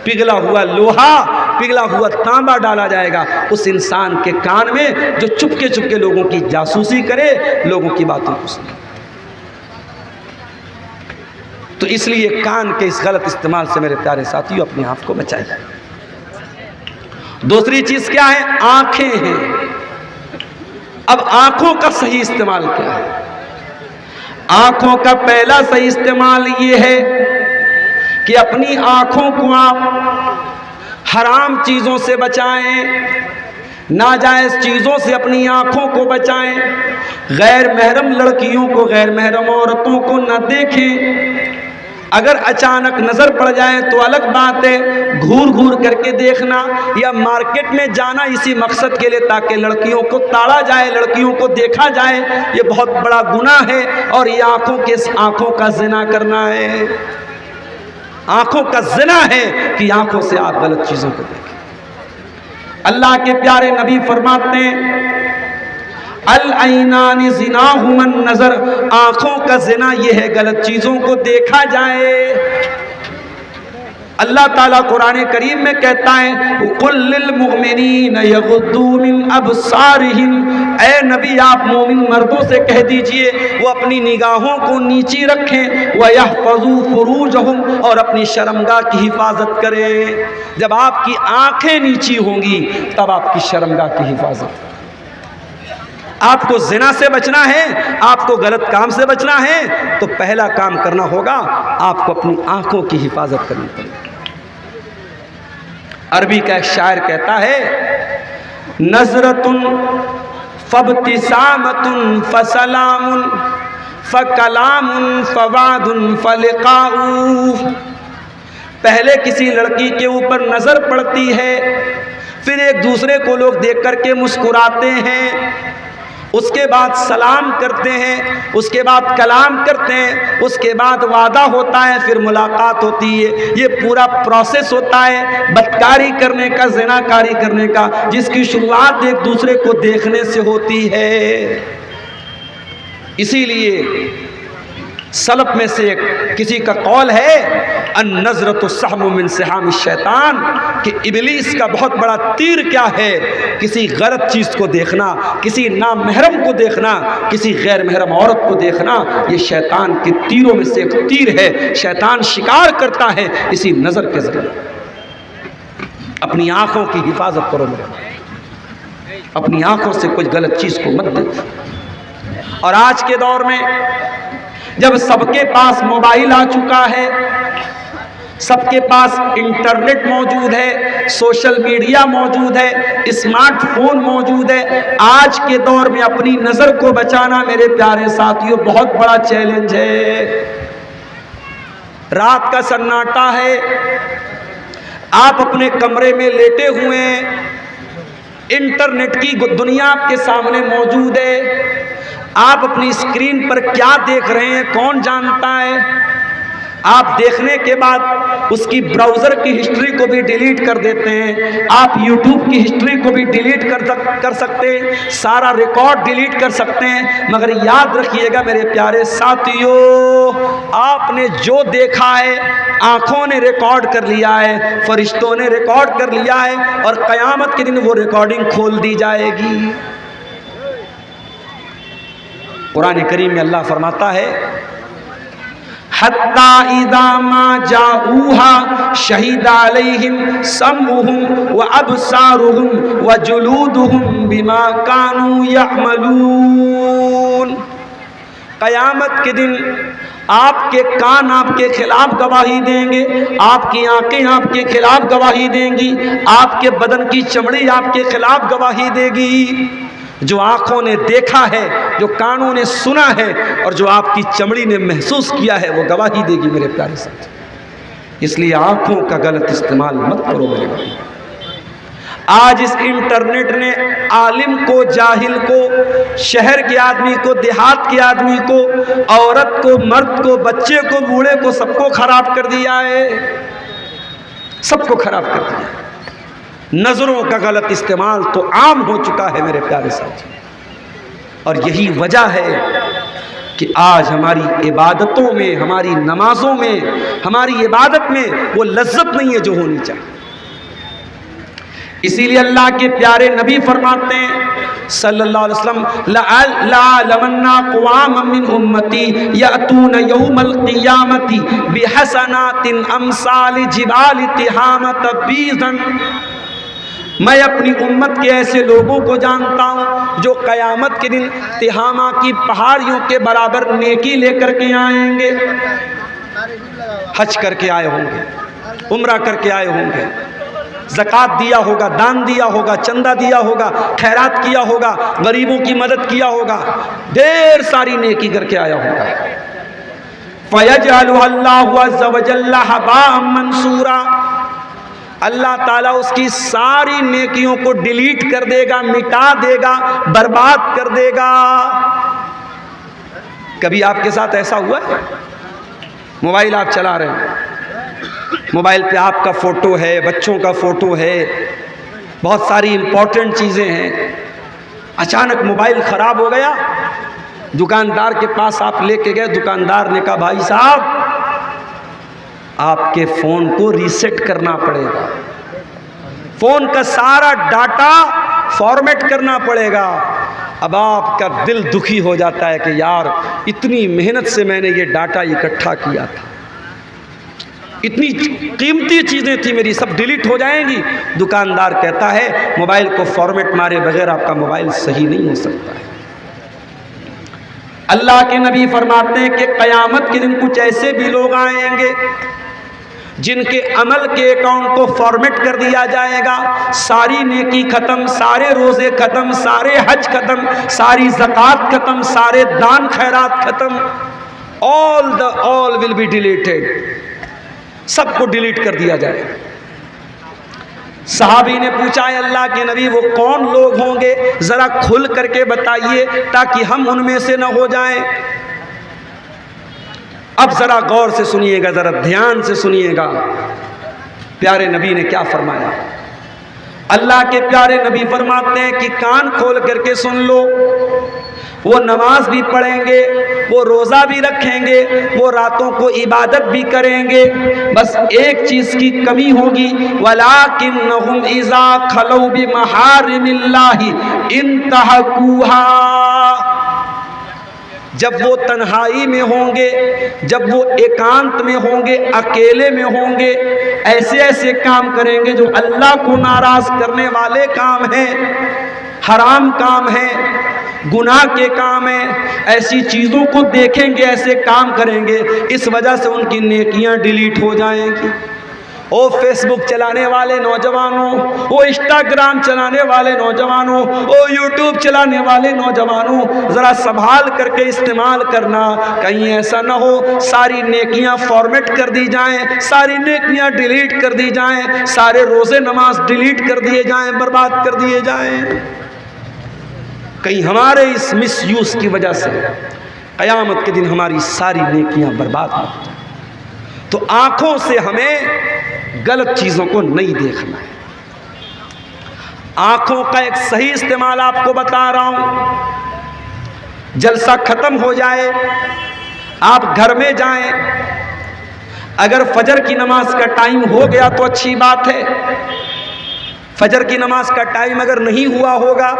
पिघला हुआ लोहा, पिघला हुआ तांबा डाला जाएगा उस इंसान के कान में जो चुपके चुपके लोगों की जासूसी करे, लोगों की बातों को सुने। तो इसलिए कान के इस गलत इस्तेमाल से मेरे प्यारे साथियों अपने आप को बचाइए। दूसरी चीज क्या है? आंखें हैं। अब आंखों का सही इस्तेमाल क्या है? आंखों का पहला सही इस्तेमाल ये है कि अपनी आंखों को आप हराम चीज़ों से बचाएं। नाजायज़ चीज़ों से अपनी आँखों को बचाएं, गैर महरम लड़कियों को, गैर महरम औरतों को न देखें। अगर अचानक नज़र पड़ जाए तो अलग बात है, घूर घूर करके देखना या मार्केट में जाना इसी मकसद के लिए ताकि लड़कियों को ताड़ा जाए, लड़कियों को देखा जाए, ये बहुत बड़ा गुनाह है। और ये आँखों का ज़िना करना है, आँखों का ज़िना है कि आँखों से आप गलत चीज़ों को देखें। अल्लाह के प्यारे नबी फरमाते हैं अल ऐनानी ज़िनाहुमन नज़र, आँखों का ज़िना ये है गलत चीज़ों को देखा जाए। अल्लाह ताला कुरान करीम में कहता है कुल लिल मुमिनीन यग़ुद्दू मिन अबसारिहिम, ऐ नबी आप मोमिन मर्दों से कह दीजिए वो अपनी निगाहों को नीची रखें, व यहफ़ज़ू फ़ुरूजहुम, और अपनी शर्मगाह की हिफाजत करें। जब आपकी आँखें नीची होंगी तब आपकी शर्मगाह की हिफाजत। आपको ज़िना से बचना है, आपको गलत काम से बचना है, तो पहला काम करना होगा आपको अपनी आँखों की हिफाजत करनी पड़ेगी। अरबी का एक शायर कहता है नज़रतुन फब्तिसामतुन फसलामुन फकलामुन फवादुन फलिकाऊ। पहले किसी लड़की के ऊपर नज़र पड़ती है, फिर एक दूसरे को लोग देख करके मुस्कुराते हैं, उसके बाद सलाम करते हैं, उसके बाद कलाम करते हैं, उसके बाद वादा होता है, फिर मुलाकात होती है। ये पूरा प्रोसेस होता है बदकारी करने का, ज़िनाकारी करने का, जिसकी शुरुआत एक दूसरे को देखने से होती है। इसीलिए सलफ में से किसी का कौल है अन-नज़रतु सहमु मिन सिहामिश शैतान, कि इब्लीस का बहुत बड़ा तीर क्या है, किसी गलत चीज़ को देखना, किसी नामहरम को देखना, किसी गैर महरम औरत को देखना, ये शैतान के तीरों में से एक तीर है। शैतान शिकार करता है इसी नज़र के ज़रिए। अपनी आँखों की हिफाजत करो मेरे भाई, अपनी आँखों से कुछ गलत चीज़ को मत देखो। और आज के दौर में जब सबके पास मोबाइल आ चुका है, सबके पास इंटरनेट मौजूद है, सोशल मीडिया मौजूद है, स्मार्टफोन मौजूद है, आज के दौर में अपनी नज़र को बचाना मेरे प्यारे साथियों बहुत बड़ा चैलेंज है। रात का सन्नाटा है, आप अपने कमरे में लेटे हुए हैं, इंटरनेट की दुनिया आपके सामने मौजूद है, आप अपनी स्क्रीन पर क्या देख रहे हैं कौन जानता है। आप देखने के बाद उसकी ब्राउज़र की हिस्ट्री को भी डिलीट कर देते हैं, आप यूट्यूब की हिस्ट्री को भी डिलीट कर सकते हैं, सारा रिकॉर्ड डिलीट कर सकते हैं। मगर याद रखिएगा मेरे प्यारे साथियों, आपने जो देखा है आँखों ने रिकॉर्ड कर लिया है, फरिश्तों ने रिकॉर्ड कर लिया है, और क़यामत के दिन वो रिकॉर्डिंग खोल दी जाएगी। कुरान करीम में अल्लाह फरमाता है हत्ता इज़ा मा जाऊहा शहीदा अलैहिम समउहुम व अबसारुहुम व जुलूदुहुम बिमा कानू यअमलून। क़यामत के दिन आपके कान आपके खिलाफ गवाही देंगे, आपकी आंखें आपके खिलाफ गवाही देंगी, आपके बदन की चमड़ी आपके खिलाफ गवाही देगी। जो आँखों ने देखा है, जो कानों ने सुना है, और जो आपकी चमड़ी ने महसूस किया है, वो गवाही देगी मेरे प्यारे साथी। इसलिए आँखों का गलत इस्तेमाल मत करो मेरे भाई। आज इस इंटरनेट ने आलिम को, जाहिल को, शहर के आदमी को, देहात के आदमी को, औरत को, मर्द को, बच्चे को, बूढ़े को, सबको खराब कर दिया है, सबको खराब कर दिया है। नज़रों का गलत इस्तेमाल तो आम हो चुका है मेरे प्यारे साथी, और यही वजह है कि आज हमारी इबादतों में, हमारी नमाजों में, हमारी इबादत में वो लज्जत नहीं है जो होनी चाहिए। इसीलिए अल्लाह के प्यारे नबी फरमाते हैं सल्लल्लाहु अलैहि वसल्लम लअलमन्ना क़वाम मिन उम्मती यअतून यौमल क़ियामती बिहसनातिन अमसाल जिबाल तिहामत बीज़न। मैं अपनी उम्मत के ऐसे लोगों को जानता हूँ जो क़यामत के दिन तिहामा की पहाड़ियों के बराबर नेकी लेकर के आएंगे। हज करके आए होंगे, उम्रा करके आए होंगे, ज़कात दिया होगा, दान दिया होगा, चंदा दिया होगा, खैरात किया होगा, गरीबों की मदद किया होगा, ढेर सारी नेकी करके आया होगा। फयजअलुहु अज़्ज़ व जल्ल हबाअम मंसूरा, अल्लाह ताला उसकी सारी नेकियों को डिलीट कर देगा, मिटा देगा, बर्बाद कर देगा। कभी आपके साथ ऐसा हुआ है? मोबाइल आप चला रहे हैं, मोबाइल पे आपका फ़ोटो है, बच्चों का फ़ोटो है, बहुत सारी इम्पोर्टेंट चीज़ें हैं, अचानक मोबाइल ख़राब हो गया, दुकानदार के पास आप लेके गए, दुकानदार ने कहा भाई साहब आपके फ़ोन को रीसेट करना पड़ेगा, फ़ोन का सारा डाटा फॉर्मेट करना पड़ेगा। अब आपका दिल दुखी हो जाता है कि यार इतनी मेहनत से मैंने ये डाटा इकट्ठा किया था, इतनी कीमती चीज़ें थी मेरी, सब डिलीट हो जाएंगी। दुकानदार कहता है मोबाइल को फॉर्मेट मारे बगैर आपका मोबाइल सही नहीं हो सकता है। अल्लाह के नबी फरमाते हैं कि क़यामत के दिन कुछ ऐसे भी लोग आएंगे जिनके अमल के अकाउंट को फॉर्मेट कर दिया जाएगा, सारी नेकी खत्म, सारे रोज़े खत्म, सारे हज खत्म, सारी ज़कात खत्म, सारे दान खैरात खत्म, ऑल विल बी डिलीटेड, सबको डिलीट कर दिया जाएगा। सहाबी ने पूछा है अल्लाह के नबी वो कौन लोग होंगे, ज़रा खुल करके बताइए ताकि हम उनमें से न हो जाएं। अब ज़रा गौर से सुनिएगा, ज़रा ध्यान से सुनिएगा, प्यारे नबी ने क्या फरमाया। अल्लाह के प्यारे नबी फरमाते हैं कि कान खोल करके सुन लो, वो नमाज भी पढ़ेंगे, वो रोज़ा भी रखेंगे, वो रातों को इबादत भी करेंगे, बस एक चीज़ की कमी होगी, वलाकिन्नहुम इज़ा खलौ बिमहारिमिल्लाहि इंतहकूहा, जब वो तन्हाई में होंगे, जब वो एकांत में होंगे, अकेले में होंगे, ऐसे ऐसे काम करेंगे जो अल्लाह को नाराज़ करने वाले काम हैं, हराम काम हैं, गुनाह के काम हैं, ऐसी चीज़ों को देखेंगे, ऐसे काम करेंगे, इस वजह से उनकी नेकियां डिलीट हो जाएंगी। ओ फेसबुक चलाने वाले नौजवानों, ओ इंस्टाग्राम चलाने वाले नौजवानों, ओ यूट्यूब चलाने वाले नौजवानों, ज़रा संभाल करके इस्तेमाल करना, कहीं ऐसा ना हो सारी नेकियां फॉर्मेट कर दी जाएं, सारी नेकियां डिलीट कर दी जाएं, सारे रोज़े नमाज डिलीट कर दिए जाएं, बर्बाद कर दिए जाएं, कहीं हमारे इस मिसयूज़ की वजह से क़यामत के दिन हमारी सारी नेकियां बर्बाद हो जाएं। तो आँखों से हमें गलत चीज़ों को नहीं देखना है। आँखों का एक सही इस्तेमाल आपको बता रहा हूँ। जलसा ख़त्म हो जाए, आप घर में जाएं, अगर फजर की नमाज का टाइम हो गया तो अच्छी बात है, फजर की नमाज का टाइम अगर नहीं हुआ होगा,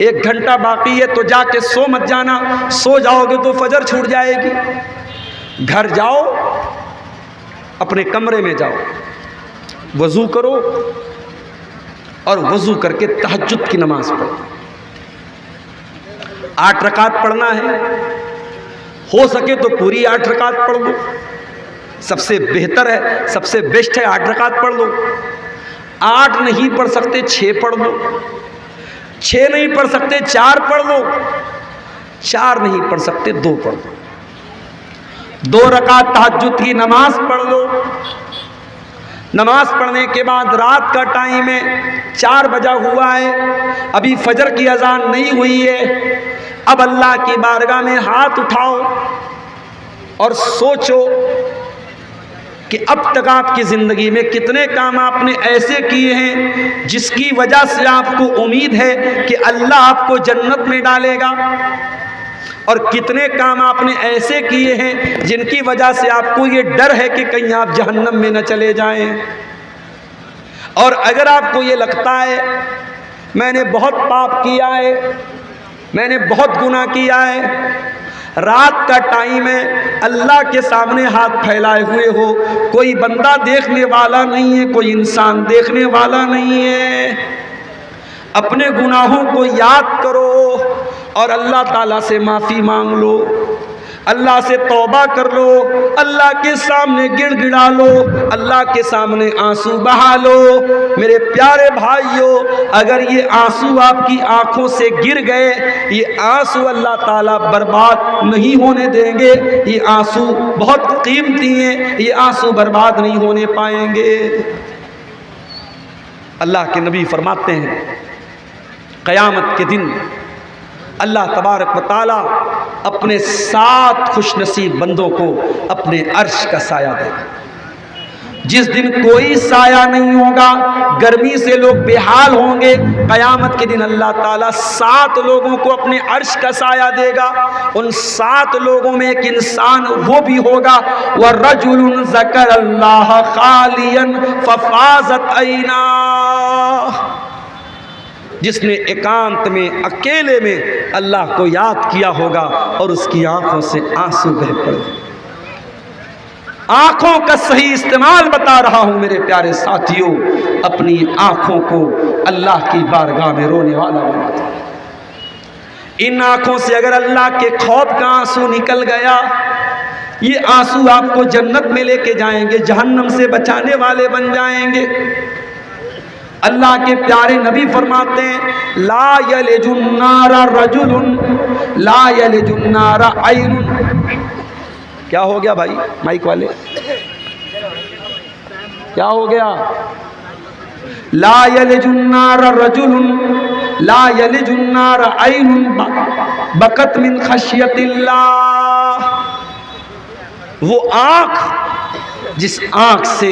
1 घंटा बाकी है, तो जाके सो मत जाना, सो जाओगे तो फजर छूट जाएगी। घर जाओ, अपने कमरे में जाओ, वज़ू करो और वज़ू करके तहज्जुद की नमाज पढ़ो। 8 रकात पढ़ना है, हो सके तो पूरी 8 रकात पढ़ लो, सबसे बेहतर है, सबसे बेस्ट है 8 रकात पढ़ लो। 8 नहीं पढ़ सकते 6 पढ़ लो, 6 नहीं पढ़ सकते 4 पढ़ लो, 4 नहीं पढ़ सकते 2 पढ़ लो। 2 रकात तहज्जुद की नमाज पढ़ लो। नमाज पढ़ने के बाद रात का टाइम है, 4 बजा हुआ है, अभी फजर की अजान नहीं हुई है, अब अल्लाह की बारगाह में हाथ उठाओ और सोचो कि अब तक आपकी ज़िंदगी में कितने काम आपने ऐसे किए हैं जिसकी वजह से आपको उम्मीद है कि अल्लाह आपको जन्नत में डालेगा, और कितने काम आपने ऐसे किए हैं जिनकी वजह से आपको ये डर है कि कहीं आप जहन्नम में न चले जाएं। और अगर आपको ये लगता है मैंने बहुत पाप किया है, मैंने बहुत गुनाह किया है, रात का टाइम है, अल्लाह के सामने हाथ फैलाए हुए हो, कोई बंदा देखने वाला नहीं है, कोई इंसान देखने वाला नहीं है, अपने गुनाहों को याद करो और अल्लाह ताला से माफ़ी मांग लो। अल्लाह से तौबा कर लो, अल्लाह के सामने गिड़गिड़ा लो, अल्लाह के सामने आंसू बहा लो। मेरे प्यारे भाइयों, अगर ये आंसू आपकी आंखों से गिर गए, ये आंसू अल्लाह ताला बर्बाद नहीं होने देंगे। ये आंसू बहुत कीमती हैं, ये आंसू बर्बाद नहीं होने पाएंगे। अल्लाह के नबी फरमाते हैं क़यामत के दिन अल्लाह तबारक व तआला अपने 7 खुशनसीब बंदों को अपने अर्श का साया देगा। जिस दिन कोई साया नहीं होगा, गर्मी से लोग बेहाल होंगे, क़यामत के दिन अल्लाह ताला 7 लोगों को अपने अर्श का साया देगा। उन 7 लोगों में एक इंसान वो भी होगा, व रजुलुन ज़करल्लाह खालियन फफ़ाज़त ऐना, जिसने एकांत में अकेले में अल्लाह को याद किया होगा और उसकी आंखों से आंसू बह पड़े। आंखों का सही इस्तेमाल बता रहा हूं मेरे प्यारे साथियों। अपनी आंखों को अल्लाह की बारगाह में रोने वाला बना दो। इन आंखों से अगर अल्लाह के खौफ का आंसू निकल गया, ये आंसू आपको जन्नत में लेके जाएंगे, जहन्नम से बचाने वाले बन जाएंगे। अल्लाह के प्यारे नबी फरमाते हैं ला यलिजुन्नारा रजुलुन ला यलिजुन्नारा ऐनुन। क्या हो गया भाई माइक वाले, क्या हो गया? ला यलिजुन्नारा रजुलुन ला यलिजुन्नारा ऐनुन बकत मिन खशियतिल्लाह। वो आँख जिस आँख से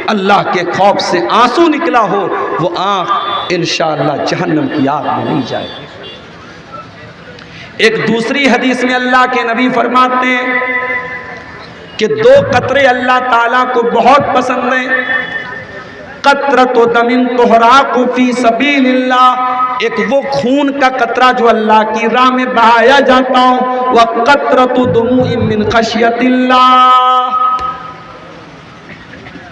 अल्लाह के खौफ से आंसू निकला हो, वो आँख इंशाअल्लाह जहन्नम की आग में नहीं जाएगी। एक दूसरी हदीस में अल्लाह के नबी फरमाते हैं कि 2 कतरे अल्लाह ताला को बहुत पसंद हैं। कतरतु दमिन तुहराकु फी सबीलिल्लाह, एक वो खून का कतरा जो अल्लाह की राह में बहाया जाता हो, वह कतरतु दुमूइन मिन खशियतिल्लाह,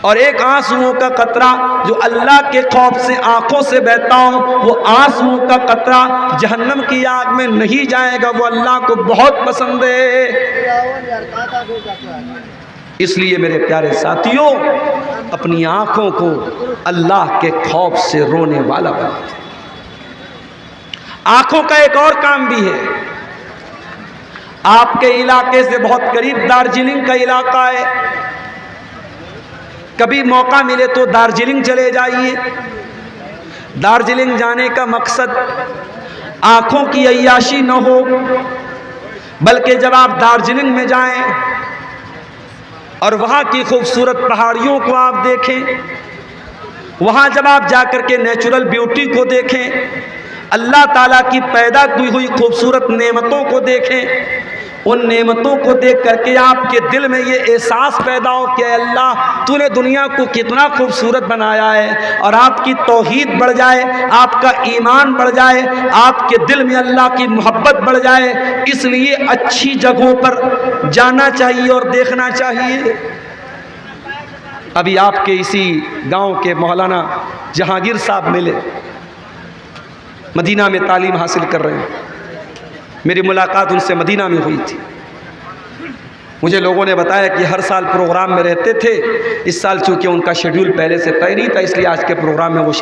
और एक आंसुओं का कतरा जो अल्लाह के खौफ से आंखों से बहता हो, वो आंसुओं का कतरा जहन्नम की आग में नहीं जाएगा, वो अल्लाह को बहुत पसंद है। इसलिए मेरे प्यारे साथियों, अपनी आंखों को अल्लाह के खौफ से रोने वाला बनाओ। आंखों का एक और काम भी है। आपके इलाके से बहुत करीब दार्जिलिंग का इलाका है, कभी मौका मिले तो दार्जिलिंग चले जाइए। दार्जिलिंग जाने का मकसद आंखों की अय्याशी न हो, बल्कि जब आप दार्जिलिंग में जाएं और वहाँ की खूबसूरत पहाड़ियों को आप देखें, वहाँ जब आप जाकर के नेचुरल ब्यूटी को देखें, अल्लाह ताला की पैदा की हुई खूबसूरत नेमतों को देखें, उन नेमतों को देख करके आपके दिल में ये एहसास पैदा हो कि अल्लाह तूने दुनिया को कितना खूबसूरत बनाया है, और आपकी तौहीद बढ़ जाए, आपका ईमान बढ़ जाए, आपके दिल में अल्लाह की मोहब्बत बढ़ जाए। इसलिए अच्छी जगहों पर जाना चाहिए और देखना चाहिए। अभी आपके इसी गांव के मौलाना जहांगीर साहब मिले, मदीना में तालीम हासिल कर रहे हैं। मेरी मुलाकात उनसे मदीना में हुई थी। मुझे लोगों ने बताया कि हर साल प्रोग्राम में रहते थे, इस साल चूँकि उनका शेड्यूल पहले से तय नहीं था, इसलिए आज के प्रोग्राम में वो